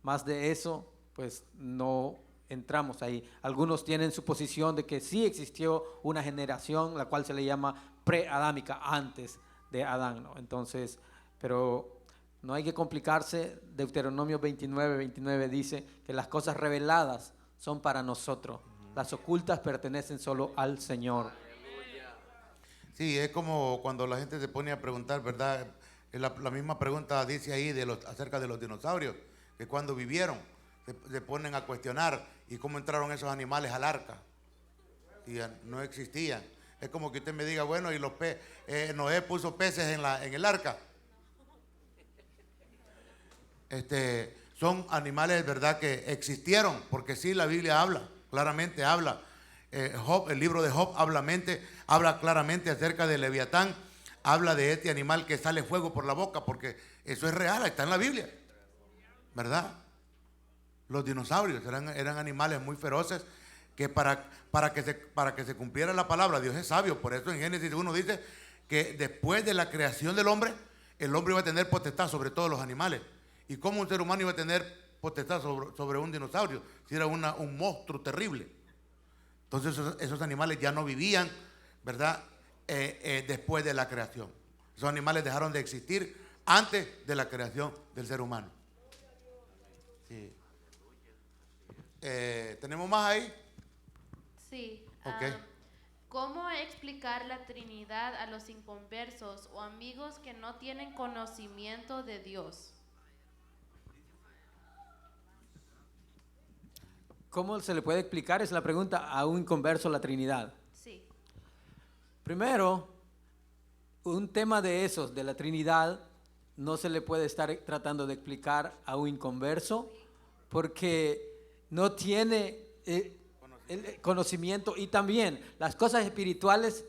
Más de eso, pues no entramos ahí. Algunos tienen su posición de que sí existió una generación, la cual se le llama preadámica, antes de Adán, ¿no? Entonces, pero no hay que complicarse. Deuteronomio 29 dice que las cosas reveladas son para nosotros. Las ocultas pertenecen solo al Señor. Sí, es como cuando la gente se pone a preguntar, ¿verdad? La misma pregunta dice ahí acerca de los dinosaurios, que cuando vivieron, se ponen a cuestionar y cómo entraron esos animales al arca. Y no existían. Es como que usted me diga, bueno, y Noé puso peces en el arca. Son animales, ¿verdad?, que existieron, porque sí, la Biblia habla, claramente habla. El libro de Job habla claramente acerca de Leviatán, habla de este animal que sale fuego por la boca, porque eso es real, está en la Biblia, ¿verdad? Los dinosaurios eran animales muy feroces, que para que se cumpliera la palabra, Dios es sabio. Por eso en Génesis 1 dice que después de la creación del hombre, el hombre iba a tener potestad sobre todos los animales. ¿Y cómo un ser humano iba a tener potestad sobre un dinosaurio? Si era un monstruo terrible. Entonces esos animales ya no vivían, ¿verdad? Después de la creación. Esos animales dejaron de existir antes de la creación del ser humano. Sí. ¿Tenemos más ahí? Sí. Ok. ¿Cómo explicar la Trinidad a los inconversos o amigos que no tienen conocimiento de Dios? ¿Cómo se le puede explicar? Es la pregunta a un inconverso la Trinidad. Sí. Primero, un tema de esos, de la Trinidad, no se le puede estar tratando de explicar a un inconverso porque no tiene el conocimiento, y también las cosas espirituales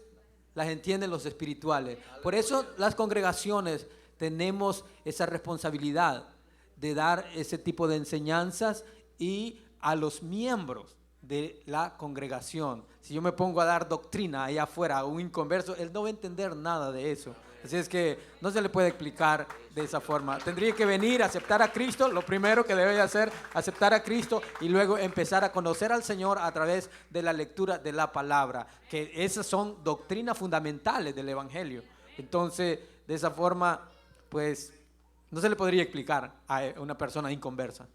las entienden los espirituales. Por eso las congregaciones tenemos esa responsabilidad de dar ese tipo de enseñanzas y a los miembros de la congregación. Si yo me pongo a dar doctrina allá afuera a un inconverso, él no va a entender nada de eso. Así es que no se le puede explicar de esa forma. Tendría que venir a aceptar a Cristo. Lo primero que debe de hacer, aceptar a Cristo, y luego empezar a conocer al Señor a través de la lectura de la palabra, que esas son doctrinas fundamentales del Evangelio. Entonces, de esa forma, pues, no se le podría explicar a una persona inconversa.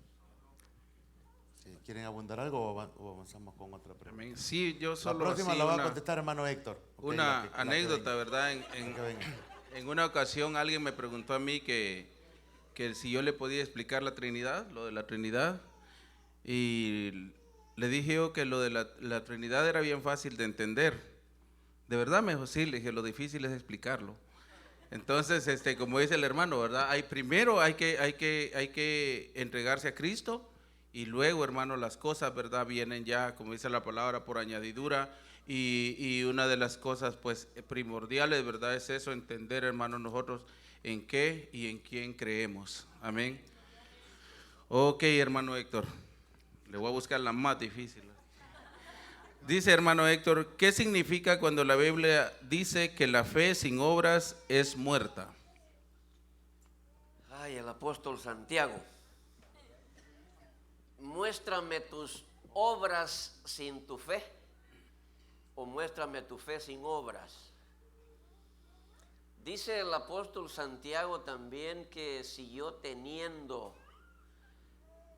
¿Quieren abundar algo o avanzamos con otra pregunta? Amén. Sí, yo La solo próxima así la va a una- contestar hermano Héctor. Ok, Una la que anécdota, venga. ¿verdad? La que venga. En una ocasión alguien me preguntó a mí que si yo le podía explicar la Trinidad, lo de la Trinidad, y le dije yo que lo de la Trinidad era bien fácil de entender. De verdad me dijo, sí, le dije, lo difícil es explicarlo. Entonces, como dice el hermano, ¿verdad? Primero hay que entregarse a Cristo, y luego, hermano, las cosas, ¿verdad? Vienen ya, como dice la palabra, por añadidura. Y una de las cosas, pues, primordiales, ¿verdad? Es eso, entender, hermano, nosotros en qué y en quién creemos. Amén. Ok, hermano Héctor, le voy a buscar la más difícil. Dice, hermano Héctor, ¿qué significa cuando la Biblia dice que la fe sin obras es muerta? Ay, el apóstol Santiago. Muéstrame tus obras sin tu fe, o muéstrame tu fe sin obras. Dice el apóstol Santiago también que si yo teniendo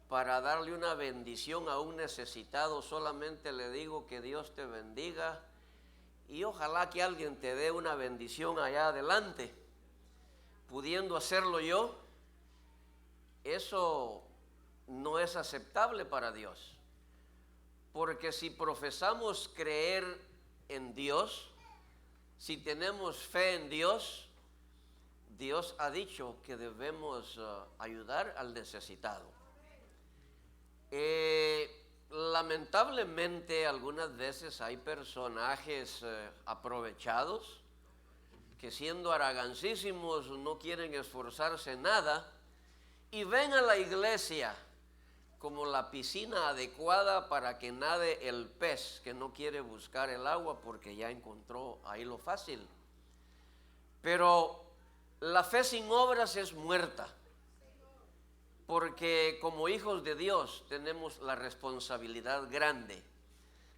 para darle una bendición a un necesitado, solamente le digo que Dios te bendiga, y ojalá que alguien te dé una bendición allá adelante, pudiendo hacerlo yo, eso no es aceptable para Dios. Porque si profesamos creer en Dios, si tenemos fe en Dios, Dios ha dicho que debemos ayudar al necesitado. Lamentablemente algunas veces hay personajes aprovechados que, siendo haragancísimos, no quieren esforzarse en nada y ven a la iglesia como la piscina adecuada para que nade el pez que no quiere buscar el agua porque ya encontró ahí lo fácil. Pero la fe sin obras es muerta, porque como hijos de Dios tenemos la responsabilidad grande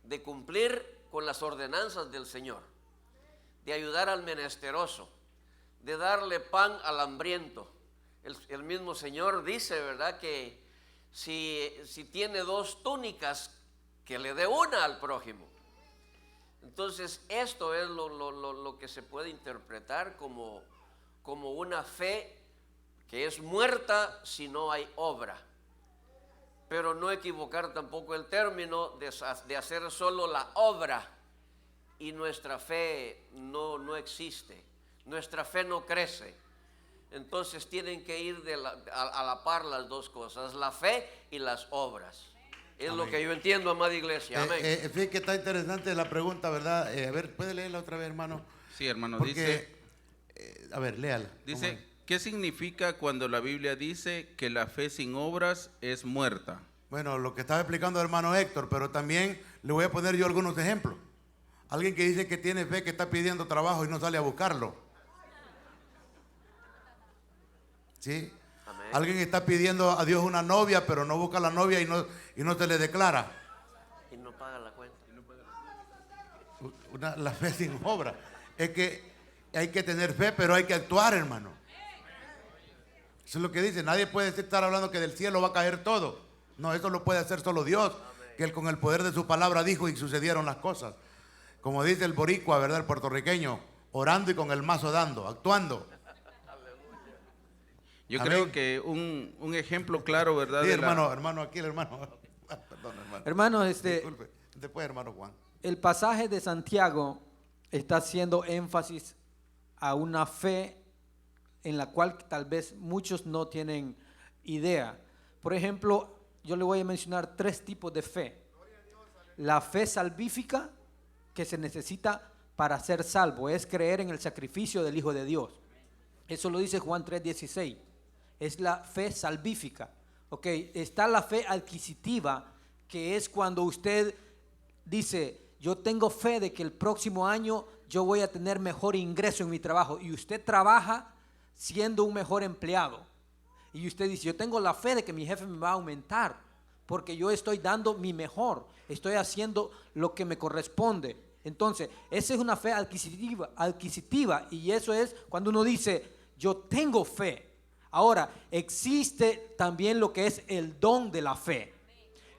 de cumplir con las ordenanzas del Señor, de ayudar al menesteroso, de darle pan al hambriento. El mismo Señor dice, ¿verdad?, que si tiene 2 túnicas, que le dé una al prójimo. Entonces, esto es lo que se puede interpretar como una fe que es muerta si no hay obra. Pero no equivocar tampoco el término de hacer solo la obra y nuestra fe no existe, nuestra fe no crece. Entonces tienen que ir a la par las dos cosas, la fe y las obras. Es Amén. lo que yo entiendo, amada iglesia. Amén. Fíjate que está interesante la pregunta, ¿verdad? A ver, ¿puede leerla otra vez, hermano? Sí, hermano, Porque, a ver, léala. dice, ¿qué significa cuando la Biblia dice que la fe sin obras es muerta? Bueno, lo que estaba explicando el hermano Héctor, pero también le voy a poner yo algunos ejemplos. Alguien que dice que tiene fe, que está pidiendo trabajo y no sale a buscarlo. ¿Sí? Amén. Alguien está pidiendo a Dios una novia, pero no busca la novia y no se le declara. Y no paga la cuenta. La fe sin obra. Es que hay que tener fe, pero hay que actuar, hermano. Eso es lo que dice. Nadie puede estar hablando que del cielo va a caer todo. No, eso lo puede hacer solo Dios, que Él con el poder de su palabra dijo y sucedieron las cosas. Como dice el boricua, ¿verdad? El puertorriqueño, orando y con el mazo dando, actuando. Yo Amén. creo que un ejemplo claro, ¿verdad? Sí, de la- hermano, aquí el hermano. Perdón, hermano. Hermano, Disculpe. Después, hermano Juan. el pasaje de Santiago está haciendo énfasis a una fe en la cual tal vez muchos no tienen idea. Por ejemplo, yo le voy a mencionar 3 tipos de fe. La fe salvífica, que se necesita para ser salvo, es creer en el sacrificio del Hijo de Dios. Eso lo dice Juan 3:16. Es la fe salvífica. Okay. Está la fe adquisitiva, que es cuando usted dice, yo tengo fe de que el próximo año yo voy a tener mejor ingreso en mi trabajo, y usted trabaja siendo un mejor empleado, y usted dice, yo tengo la fe de que mi jefe me va a aumentar porque yo estoy dando mi mejor, estoy haciendo lo que me corresponde. Entonces esa es una fe adquisitiva, y eso es cuando uno dice, yo tengo fe. Ahora, existe también lo que es el don de la fe,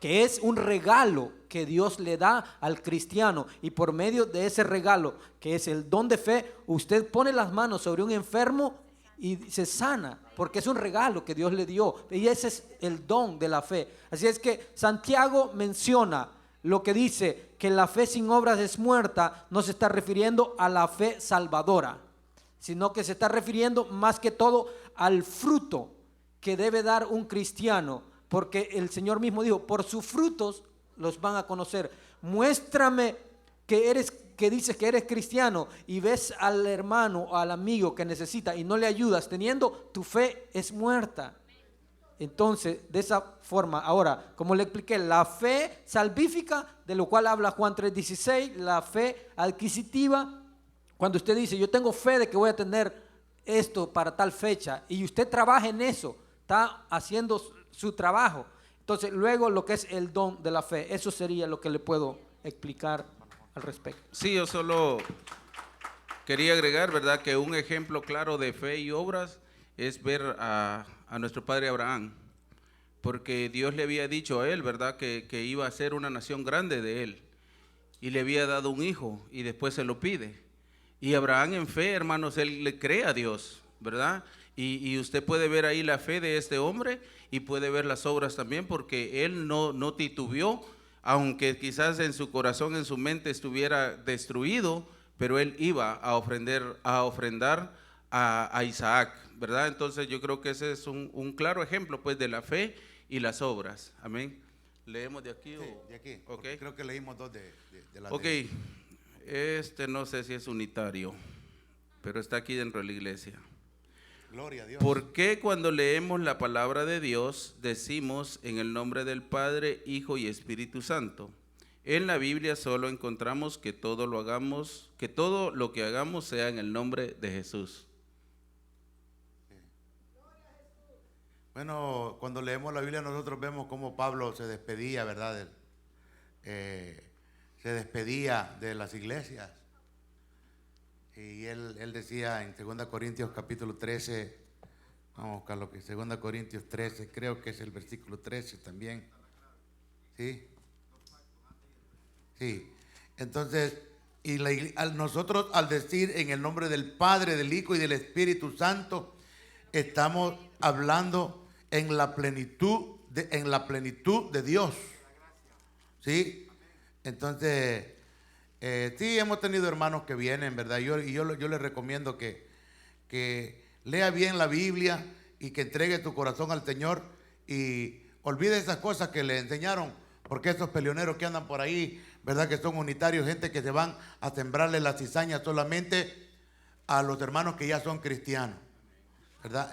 que es un regalo que Dios le da al cristiano, y por medio de ese regalo, que es el don de fe, usted pone las manos sobre un enfermo y se sana, porque es un regalo que Dios le dio, y ese es el don de la fe. Así es que Santiago menciona lo que dice que la fe sin obras es muerta. No se está refiriendo a la fe salvadora, sino que se está refiriendo más que todo al fruto que debe dar un cristiano, porque el Señor mismo dijo, por sus frutos los van a conocer. Muéstrame que dices que eres cristiano y ves al hermano o al amigo que necesita y no le ayudas, teniendo tu fe es muerta. Entonces, de esa forma, ahora, como le expliqué, la fe salvífica, de lo cual habla Juan 3:16, la fe adquisitiva, cuando usted dice, yo tengo fe de que voy a tener esto para tal fecha, y usted trabaja en eso, está haciendo su trabajo. Entonces, luego lo que es el don de la fe, eso sería lo que le puedo explicar al respecto. Sí, yo solo quería agregar, ¿verdad?, que un ejemplo claro de fe y obras es ver a nuestro padre Abraham, porque Dios le había dicho a él, ¿verdad?, que iba a ser una nación grande de él, y le había dado un hijo, y después se lo pide. Y Abraham en fe, hermanos, él le cree a Dios, ¿verdad? Y usted puede ver ahí la fe de este hombre, y puede ver las obras también, porque él no titubeó, aunque quizás en su corazón, en su mente estuviera destruido, pero él iba a ofrendar a Isaac, ¿verdad? Entonces yo creo que ese es un claro ejemplo, pues, de la fe y las obras. Amén. ¿Leemos de aquí? Sí, de aquí. Ok. Creo que leímos 2 de la Ok, no sé si es unitario, pero está aquí dentro de la iglesia. Gloria a Dios. ¿Por qué cuando leemos la palabra de Dios decimos en el nombre del Padre, Hijo y Espíritu Santo? En la Biblia solo encontramos que todo lo que hagamos sea en el nombre de Jesús. Bueno, cuando leemos la Biblia nosotros vemos cómo Pablo se despedía, ¿verdad? Se despedía de las iglesias. Y él decía en 2 Corintios capítulo 13, vamos a buscar lo que 2 Corintios 13, creo que es el versículo 13 también. ¿Sí? Sí. Entonces, nosotros al decir en el nombre del Padre, del Hijo y del Espíritu Santo, estamos hablando en la plenitud de Dios. ¿Sí? Entonces, sí, hemos tenido hermanos que vienen, ¿verdad? Yo les recomiendo que lea bien la Biblia y que entregue tu corazón al Señor y olvide esas cosas que le enseñaron, porque esos peleoneros que andan por ahí, ¿verdad?, que son unitarios, gente que se van a sembrarle la cizaña solamente a los hermanos que ya son cristianos, ¿verdad?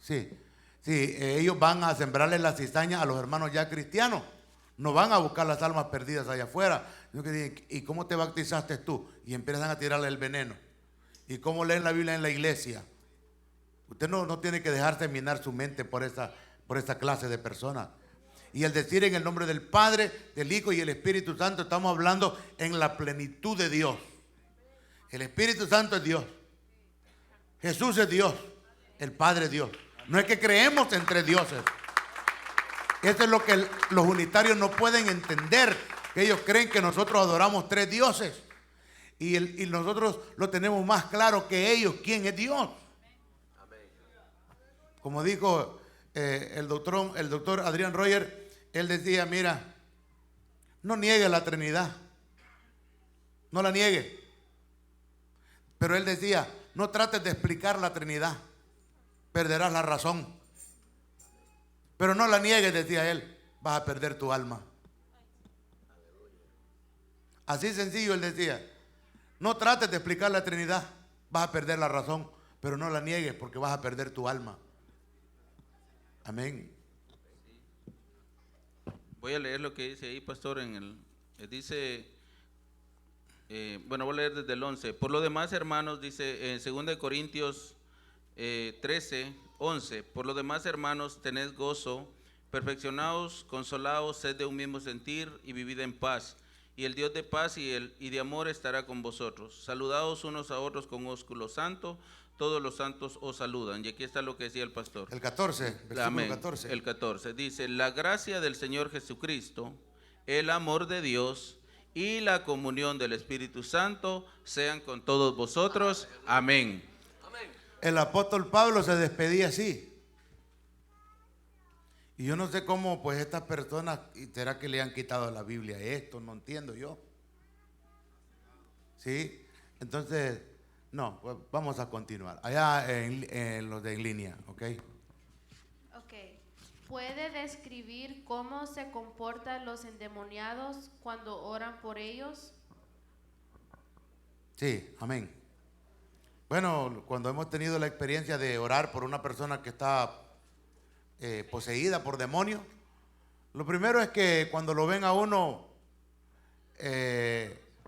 Sí, ellos van a sembrarle la cizaña a los hermanos ya cristianos. No van a buscar las almas perdidas allá afuera. ¿Y cómo te bautizaste tú? Y empiezan a tirarle el veneno. ¿Y cómo leen la Biblia en la iglesia? Usted no tiene que dejarse minar su mente por esa clase de personas. Y el decir en el nombre del Padre, del Hijo y el Espíritu Santo, estamos hablando en la plenitud de Dios. El Espíritu Santo es Dios. Jesús es Dios. El Padre es Dios. No es que creemos en 3 dioses. Eso es lo que los unitarios no pueden entender, que ellos creen que nosotros adoramos 3 dioses. Y nosotros lo tenemos más claro que ellos, quién es Dios. Como dijo el doctor Adrián Royer, él decía, mira, no niegue la Trinidad, no la niegue. Pero él decía, no trates de explicar la Trinidad, perderás la razón. Pero no la niegues, decía él, vas a perder tu alma. Así sencillo él decía, no trates de explicar la Trinidad, vas a perder la razón, pero no la niegues porque vas a perder tu alma. Amén. Voy a leer lo que dice ahí, pastor, dice, bueno, voy a leer desde el 11. Por lo demás, hermanos, dice en 2 Corintios 13, 11, por lo demás, hermanos, tened gozo, perfeccionaos, consolaos, sed de un mismo sentir y vivid en paz. Y el Dios de paz y de amor estará con vosotros. Saludaos unos a otros con ósculo santo, todos los santos os saludan. Y aquí está lo que decía el pastor. El 14, versículo Amén. 14. El 14 dice, la gracia del Señor Jesucristo, el amor de Dios y la comunión del Espíritu Santo sean con todos vosotros. Amén. El apóstol Pablo se despedía así. Y yo no sé cómo, pues estas personas, ¿será que le han quitado la Biblia esto? No entiendo yo. ¿Sí? Entonces, no, pues vamos a continuar. Allá en los de en línea, ¿ok? Ok. ¿Puede describir cómo se comportan los endemoniados cuando oran por ellos? Sí, amén. Bueno, cuando hemos tenido la experiencia de orar por una persona que está poseída por demonios, lo primero es que cuando lo ven a uno,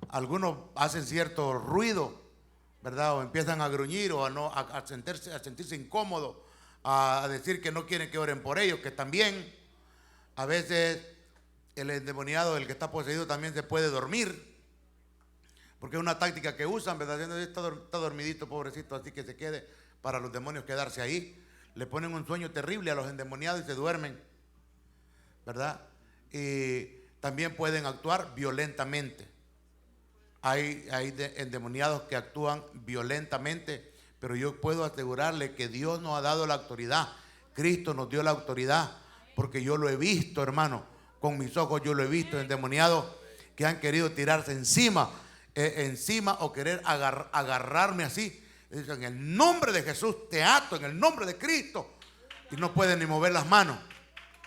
algunos hacen cierto ruido, ¿verdad? O empiezan a gruñir o a sentirse incómodos, a decir que no quieren que oren por ellos, que también a veces el endemoniado, el que está poseído, también se puede dormir, porque es una táctica que usan, ¿verdad? Está dormidito, pobrecito, así que se quede, para los demonios quedarse ahí. Le ponen un sueño terrible a los endemoniados y se duermen, ¿verdad? Y también pueden actuar violentamente. Hay endemoniados que actúan violentamente, pero yo puedo asegurarle que Dios nos ha dado la autoridad. Cristo nos dio la autoridad, porque yo lo he visto, hermano, con mis ojos yo lo he visto, endemoniados que han querido tirarse encima o querer agarrarme así. En el nombre de Jesús te ato, en el nombre de Cristo. Y no pueden ni mover las manos.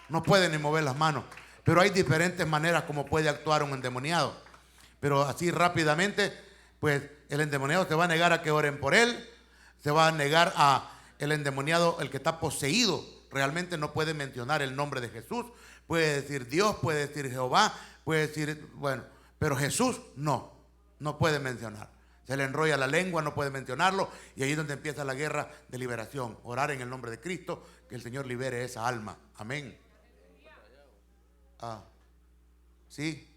No pueden ni mover las manos. Pero hay diferentes maneras como puede actuar un endemoniado. Pero así rápidamente, pues el endemoniado se va a negar a que oren por él. Se va a negar a el endemoniado, el que está poseído. Realmente no puede mencionar el nombre de Jesús. Puede decir Dios, puede decir Jehová, puede decir, bueno, pero Jesús no puede mencionar. Se le enrolla la lengua, no puede mencionarlo, y ahí es donde empieza la guerra de liberación. Orar en el nombre de Cristo, que el Señor libere esa alma. Amén. ¿Sí?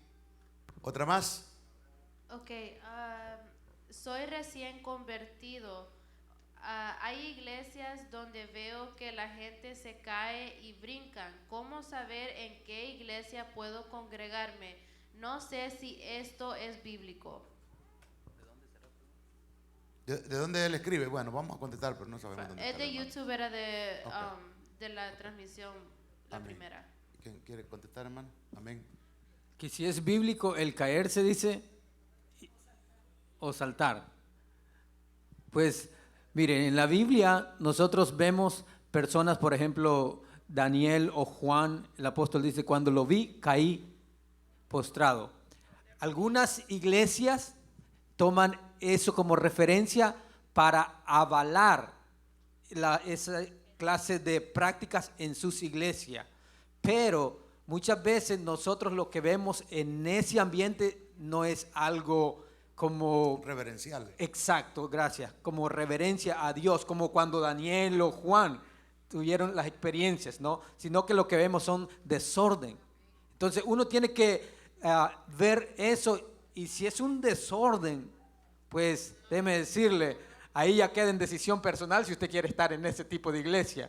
¿Otra más? Ok. Soy recién convertido. Hay iglesias donde veo que la gente se cae y brincan. ¿Cómo saber en qué iglesia puedo congregarme? No sé si esto es bíblico. ¿De dónde él escribe? Bueno, vamos a contestar, pero no sabemos dónde Es está, de hermano. YouTube, era de, Ok. de la transmisión, la Amén. primera. ¿Quién quiere contestar, hermano? Amén. Que si es bíblico el caerse, dice, o saltar. Pues, miren, en la Biblia nosotros vemos personas, por ejemplo, Daniel o Juan, el apóstol dice, cuando lo vi, caí postrado. Algunas iglesias toman eso como referencia para avalar esa clase de prácticas en sus iglesias. Pero muchas veces nosotros lo que vemos en ese ambiente no es algo como Reverencial. exacto, gracias, como reverencia a Dios, como cuando Daniel o Juan tuvieron las experiencias, ¿no? Sino que lo que vemos son desorden. Entonces uno tiene que ver eso, y si es un desorden, pues déjeme decirle, ahí ya queda en decisión personal si usted quiere estar en ese tipo de iglesia.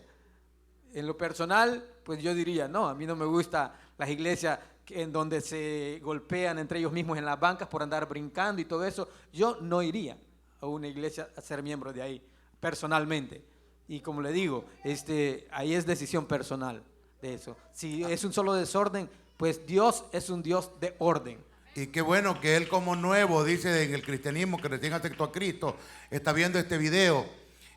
En lo personal, pues yo diría, no, a mí no me gusta las iglesias en donde se golpean entre ellos mismos en las bancas por andar brincando y todo eso. Yo no iría a una iglesia a ser miembro de ahí, personalmente. Y como le digo, ahí es decisión personal de eso. Si es un solo desorden, pues Dios es un Dios de orden. Y qué bueno que él como nuevo, dice en el cristianismo, que recién aceptó a Cristo, está viendo este video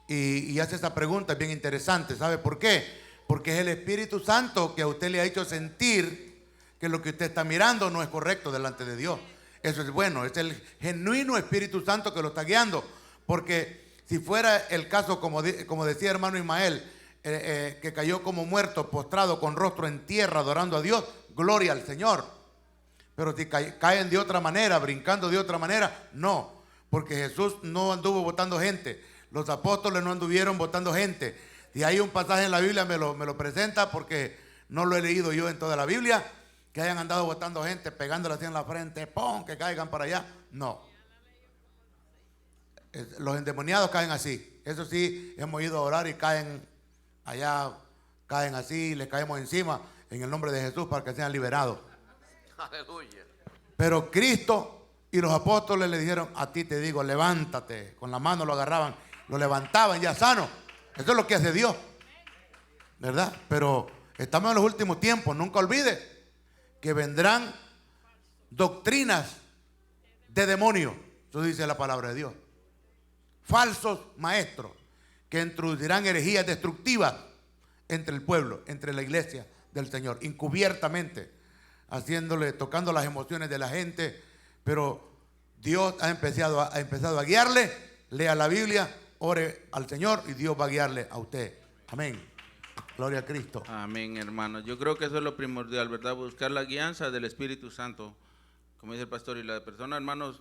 y hace esta pregunta bien interesante. ¿Sabe por qué? Porque es el Espíritu Santo que a usted le ha hecho sentir que lo que usted está mirando no es correcto delante de Dios. Eso es bueno, es el genuino Espíritu Santo que lo está guiando. Porque si fuera el caso, como decía hermano Ismael, que cayó como muerto, postrado con rostro en tierra, adorando a Dios, gloria al Señor. Pero si caen de otra manera, brincando de otra manera, no. Porque Jesús no anduvo botando gente. Los apóstoles no anduvieron botando gente. Y hay un pasaje en la Biblia, me lo presenta, porque no lo he leído yo en toda la Biblia, que hayan andado botando gente, pegándola así en la frente, ¡pum!, que caigan para allá. No. Los endemoniados caen así. Eso sí, hemos ido a orar y caen allá, caen así, les caemos encima en el nombre de Jesús para que sean liberados. Aleluya. Pero Cristo y los apóstoles le dijeron, a ti te digo, levántate. Con la mano lo agarraban, lo levantaban ya sano. Eso es lo que hace Dios, ¿verdad? Pero estamos en los últimos tiempos. Nunca olvide que vendrán doctrinas de demonios. Eso dice la palabra de Dios. Falsos maestros que introducirán herejías destructivas entre el pueblo, entre la iglesia del Señor, encubiertamente, tocando las emociones de la gente. Pero Dios ha empezado a guiarle. Lea la Biblia, ore al Señor y Dios va a guiarle a usted. Amén. Gloria a Cristo. Amén, hermano. Yo creo que eso es lo primordial, ¿verdad? Buscar la guianza del Espíritu Santo. Como dice el pastor, y la persona, hermanos,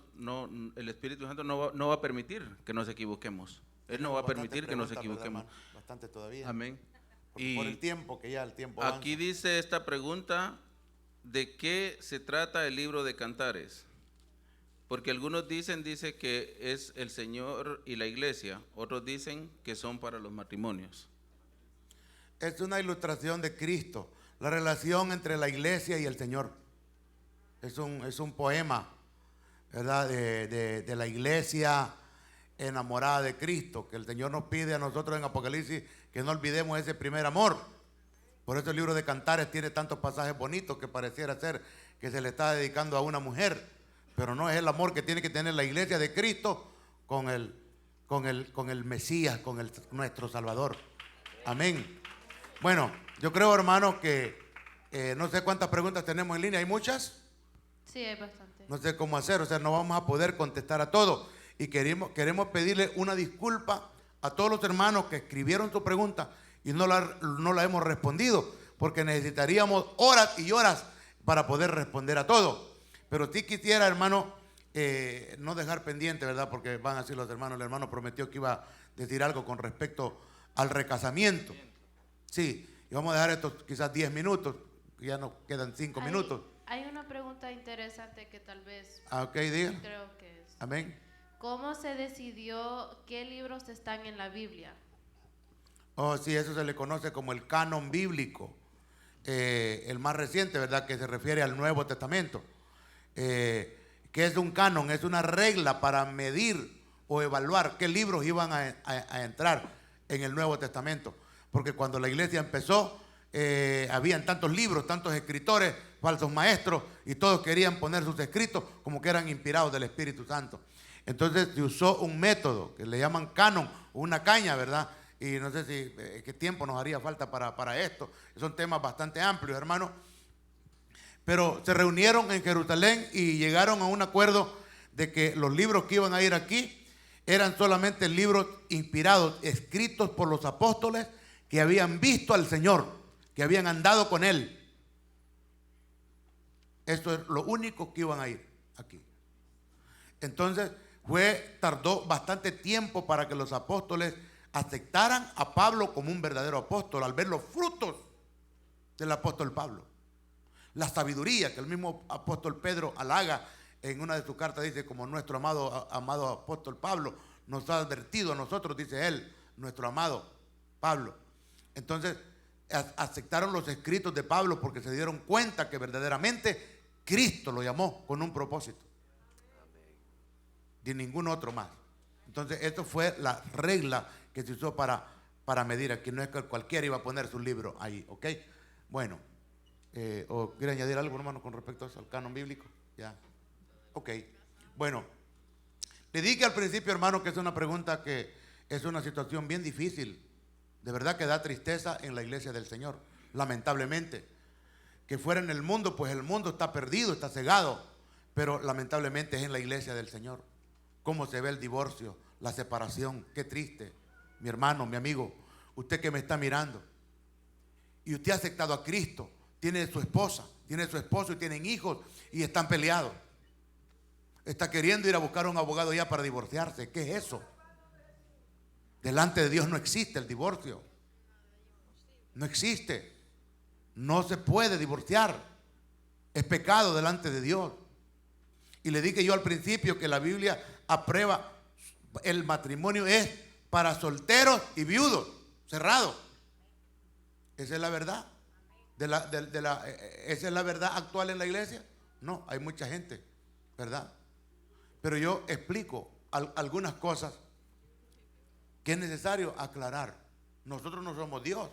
el Espíritu Santo no va a permitir que nos equivoquemos. Él no va a permitir que nos equivoquemos. Bastante todavía. Amén. Y por el tiempo, que ya el tiempo avanza. Aquí dice esta pregunta, ¿de qué se trata el libro de Cantares? Porque algunos dice que es el Señor y la iglesia, otros dicen que son para los matrimonios. Es una ilustración de Cristo, la relación entre la iglesia y el Señor. Es un poema, ¿verdad? De la iglesia enamorada de Cristo, que el Señor nos pide a nosotros en Apocalipsis que no olvidemos ese primer amor. Por eso el libro de Cantares tiene tantos pasajes bonitos que pareciera ser que se le está dedicando a una mujer, pero no es el amor que tiene que tener la iglesia de Cristo con el Mesías, con nuestro Salvador. Amén. Bueno, yo creo, hermano, que no sé cuántas preguntas tenemos en línea. ¿Hay muchas? Sí, hay bastante. No sé cómo hacer, o sea, no vamos a poder contestar a todos. Y queremos pedirle una disculpa a todos los hermanos que escribieron su pregunta y no la hemos respondido, porque necesitaríamos horas y horas para poder responder a todo. Pero sí quisiera, hermano, no dejar pendiente, ¿verdad? Porque van a decir los hermanos, el hermano prometió que iba a decir algo con respecto al recasamiento. Sí, y vamos a dejar estos quizás 10 minutos, ya nos quedan 5 minutos. Hay una pregunta interesante que tal vez Ok, diga. creo que es. Amén. ¿Cómo se decidió qué libros están en la Biblia? Oh, sí, eso se le conoce como el canon bíblico, el más reciente, ¿verdad? Que se refiere al Nuevo Testamento. ¿Qué es un canon? Es una regla para medir o evaluar qué libros iban a entrar en el Nuevo Testamento. Porque cuando la iglesia empezó, habían tantos libros, tantos escritores, falsos maestros, y todos querían poner sus escritos como que eran inspirados del Espíritu Santo. Entonces se usó un método que le llaman canon, una caña, ¿verdad? Y no sé si qué tiempo nos haría falta para esto. Son temas bastante amplios, hermano. Pero se reunieron en Jerusalén y llegaron a un acuerdo de que los libros que iban a ir aquí eran solamente libros inspirados, escritos por los apóstoles que habían visto al Señor, que habían andado con Él. Eso es lo único que iban a ir aquí. Entonces tardó bastante tiempo para que los apóstoles aceptaran a Pablo como un verdadero apóstol, al ver los frutos del apóstol Pablo. La sabiduría que el mismo apóstol Pedro halaga en una de sus cartas, dice, como nuestro amado apóstol Pablo nos ha advertido a nosotros, dice él, nuestro amado Pablo. Entonces aceptaron los escritos de Pablo porque se dieron cuenta que verdaderamente Cristo lo llamó con un propósito. De ningún otro más. Entonces, esto fue la regla que se usó para medir. Aquí no es que cualquiera iba a poner su libro ahí, ¿ok? Bueno, ¿o quiere añadir algo, hermano, con respecto a eso, al canon bíblico? Ya. Ok. Bueno, le dije al principio, hermano, que es una pregunta que es una situación bien difícil. De verdad que da tristeza en la iglesia del Señor, lamentablemente. Que fuera en el mundo, pues el mundo está perdido, está cegado, pero lamentablemente es en la iglesia del Señor. Cómo se ve el divorcio, la separación, qué triste. Mi hermano, mi amigo, usted que me está mirando, y usted ha aceptado a Cristo, tiene su esposa, tiene su esposo y tienen hijos y están peleados. Está queriendo ir a buscar a un abogado ya para divorciarse. ¿Qué es eso? Delante de Dios no existe el divorcio. No existe. No se puede divorciar. Es pecado delante de Dios. Y le dije yo al principio que la Biblia aprueba el matrimonio es para solteros y viudos, cerrado. Esa es la verdad. ¿Esa es la verdad actual en la iglesia? No, hay mucha gente, ¿verdad? Pero yo explico algunas cosas que es necesario aclarar. Nosotros no somos Dios.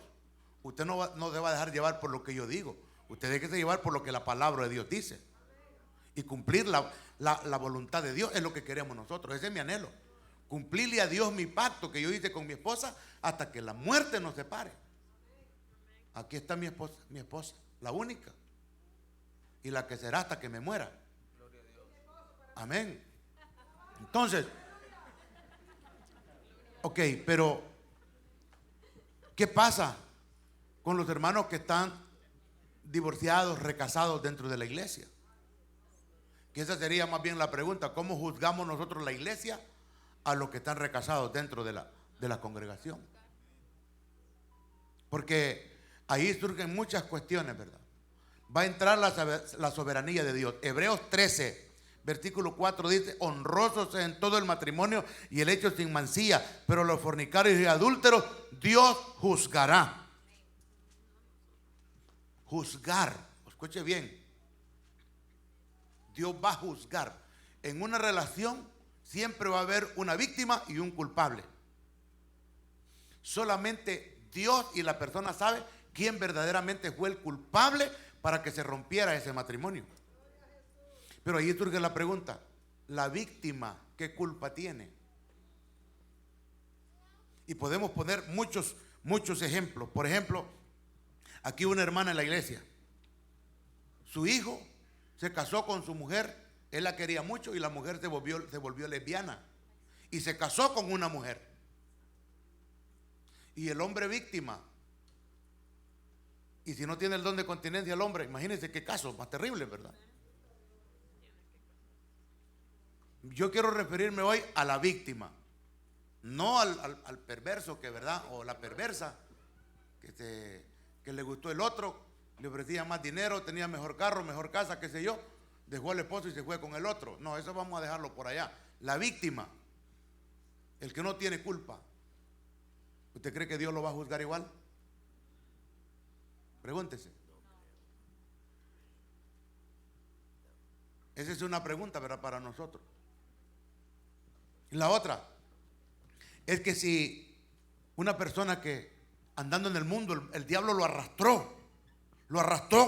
Usted no se va a dejar llevar por lo que yo digo. Usted déjese llevar por lo que la palabra de Dios dice. Y cumplir la voluntad de Dios es lo que queremos nosotros. Ese es mi anhelo. Cumplirle a Dios mi pacto que yo hice con mi esposa hasta que la muerte nos separe. Aquí está mi esposa, la única. Y la que será hasta que me muera. Amén. Entonces, ok, pero ¿qué pasa con los hermanos que están divorciados, recasados dentro de la iglesia? Que esa sería más bien la pregunta. ¿Cómo juzgamos nosotros la iglesia a los que están recasados dentro de la congregación? Porque ahí surgen muchas cuestiones, ¿verdad? Va a entrar la soberanía de Dios. Hebreos 13, versículo 4 dice: honrosos en todo el matrimonio y el hecho sin mancilla, pero los fornicarios y adúlteros Dios juzgará. Juzgar, escuche bien. Dios va a juzgar. En una relación siempre va a haber una víctima y un culpable. Solamente Dios y la persona sabe quién verdaderamente fue el culpable para que se rompiera ese matrimonio. Pero ahí surge la pregunta: ¿la víctima qué culpa tiene? Y podemos poner muchos ejemplos. Por ejemplo, aquí una hermana en la iglesia. Su hijo se casó con su mujer, él la quería mucho y la mujer se volvió lesbiana y se casó con una mujer. Y el hombre víctima. Y si no tiene el don de continencia el hombre, imagínense qué caso más terrible, ¿verdad? Yo quiero referirme hoy a la víctima, no al perverso, que verdad, o la perversa, que le gustó el otro, le ofrecía más dinero, tenía mejor carro, mejor casa, qué sé yo, dejó al esposo y se fue con el otro. No, eso vamos a dejarlo por allá. La víctima, el que no tiene culpa, ¿usted cree que Dios lo va a juzgar igual? Pregúntese. Esa es una pregunta, ¿verdad?, para nosotros. Y la otra es que si una persona que andando en el mundo, el diablo lo arrastró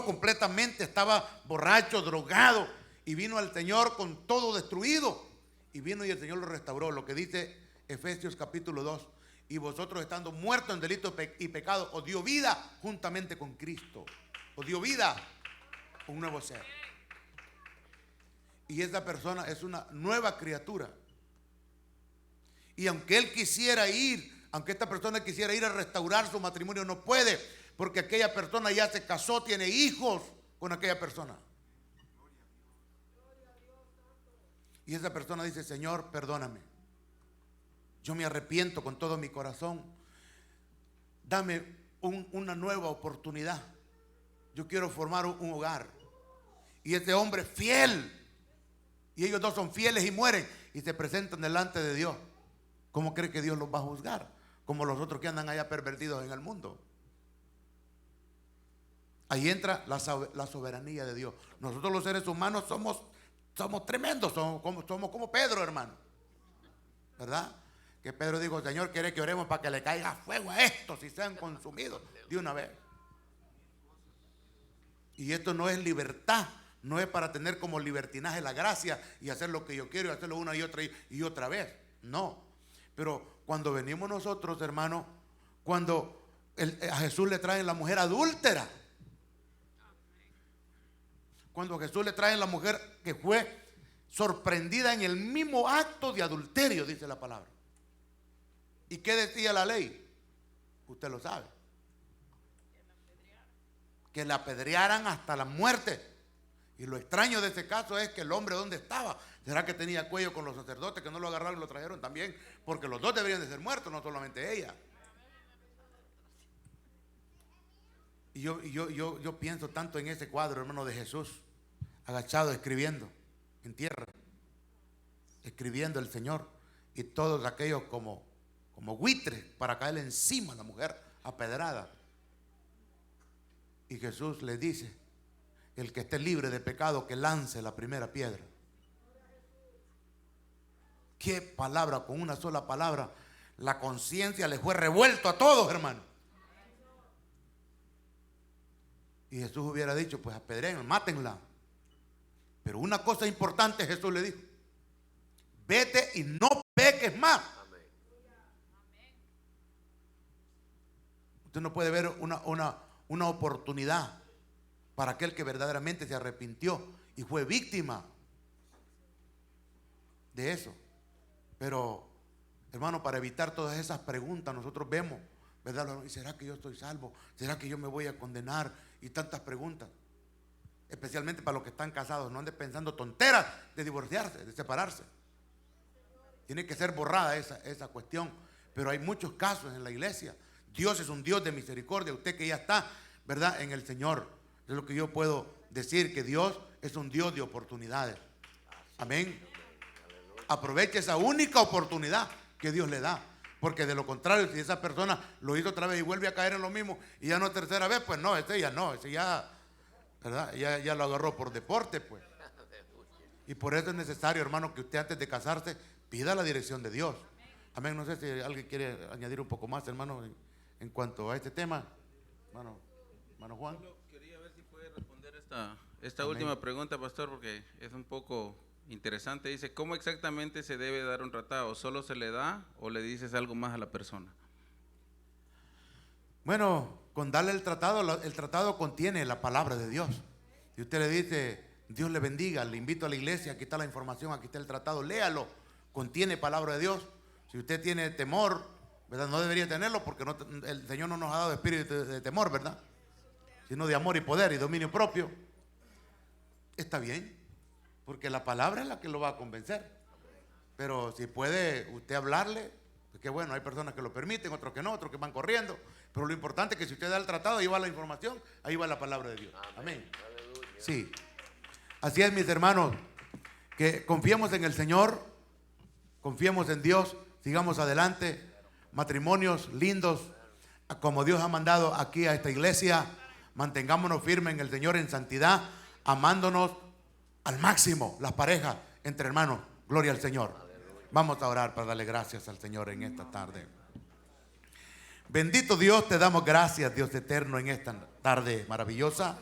completamente, estaba borracho, drogado, y vino al Señor con todo destruido, y vino y el Señor lo restauró. Lo que dice Efesios capítulo 2: y vosotros estando muertos en delitos y pecados, os dio vida juntamente con Cristo. Os dio vida, un nuevo ser. Y esa persona es una nueva criatura. Y aunque esta persona quisiera ir a restaurar su matrimonio, no puede, porque aquella persona ya se casó, tiene hijos con aquella persona. Y esa persona dice: Señor, perdóname. Yo me arrepiento con todo mi corazón. Dame una nueva oportunidad. Yo quiero formar un hogar. Y este hombre fiel, y ellos dos son fieles y mueren y se presentan delante de Dios. ¿Cómo cree que Dios los va a juzgar? Como los otros que andan allá pervertidos en el mundo. Ahí entra la soberanía de Dios. Nosotros los seres humanos somos tremendos, somos como Pedro, hermano. ¿Verdad? Que Pedro dijo, Señor, quiere que oremos para que le caiga fuego a estos y sean consumidos de una vez. Y esto no es libertad, no es para tener como libertinaje la gracia y hacer lo que yo quiero y hacerlo una y otra vez. No. Pero cuando venimos nosotros, hermano, cuando a Jesús le traen la mujer adúltera, cuando a Jesús le traen la mujer que fue sorprendida en el mismo acto de adulterio, dice la palabra. ¿Y qué decía la ley? Usted lo sabe. Que la apedrearan hasta la muerte. Y lo extraño de ese caso es que el hombre, ¿dónde estaba? ¿Será que tenía cuello con los sacerdotes que no lo agarraron y lo trajeron también? Porque los dos deberían de ser muertos, no solamente ella. Y yo pienso tanto en ese cuadro, hermano, de Jesús, agachado, escribiendo en tierra, escribiendo el Señor, y todos aquellos como buitres para caerle encima a la mujer apedrada. Y Jesús le dice, el que esté libre de pecado, que lance la primera piedra. Qué palabra, con una sola palabra, la conciencia le fue revuelto a todos, hermano. Y Jesús hubiera dicho, pues apedréenla, mátenla. Pero una cosa importante Jesús le dijo, vete y no peques más. Usted no puede ver una oportunidad para aquel que verdaderamente se arrepintió y fue víctima de eso. Pero, hermano, para evitar todas esas preguntas, nosotros vemos, ¿verdad? ¿Y será que yo estoy salvo? ¿Será que yo me voy a condenar? Y tantas preguntas. Especialmente para los que están casados, no anden pensando tonteras de divorciarse, de separarse. Tiene que ser borrada esa cuestión. Pero hay muchos casos en la iglesia. Dios es un Dios de misericordia. Usted que ya está, ¿verdad?, en el Señor. Es lo que yo puedo decir, que Dios es un Dios de oportunidades. Amén. Aproveche esa única oportunidad que Dios le da. Porque de lo contrario, si esa persona lo hizo otra vez y vuelve a caer en lo mismo y ya no tercera vez, pues no, ese ya, ¿verdad? Ya lo agarró por deporte, pues. Y por eso es necesario, hermano, que usted antes de casarse pida la dirección de Dios. Amén. No sé si alguien quiere añadir un poco más, hermano, en cuanto a este tema. Hermano Juan. Quería ver si puede responder esta última pregunta, pastor, porque es un poco interesante. Dice, ¿cómo exactamente se debe dar un tratado? ¿Solo se le da o le dices algo más a la persona? Bueno, con darle el tratado contiene la palabra de Dios. Si usted le dice, Dios le bendiga, le invito a la iglesia, aquí está la información, aquí está el tratado, léalo, contiene palabra de Dios. Si usted tiene temor, ¿verdad? No debería tenerlo porque el Señor no nos ha dado espíritu de temor, ¿verdad? Sino de amor y poder y dominio propio. Está bien, porque la palabra es la que lo va a convencer. Pero si puede usted hablarle, pues qué bueno, hay personas que lo permiten, otros que no, otros que van corriendo. Pero lo importante es que si usted da el tratado, ahí va la información, ahí va la palabra de Dios. Amén. Sí. Así es, mis hermanos, que confiemos en el Señor, confiemos en Dios, sigamos adelante, matrimonios lindos, como Dios ha mandado aquí a esta iglesia, mantengámonos firmes en el Señor en santidad, amándonos al máximo, las parejas entre hermanos. Gloria al Señor. Vamos a orar para darle gracias al Señor en esta tarde. Bendito Dios, te damos gracias, Dios eterno, en esta tarde maravillosa.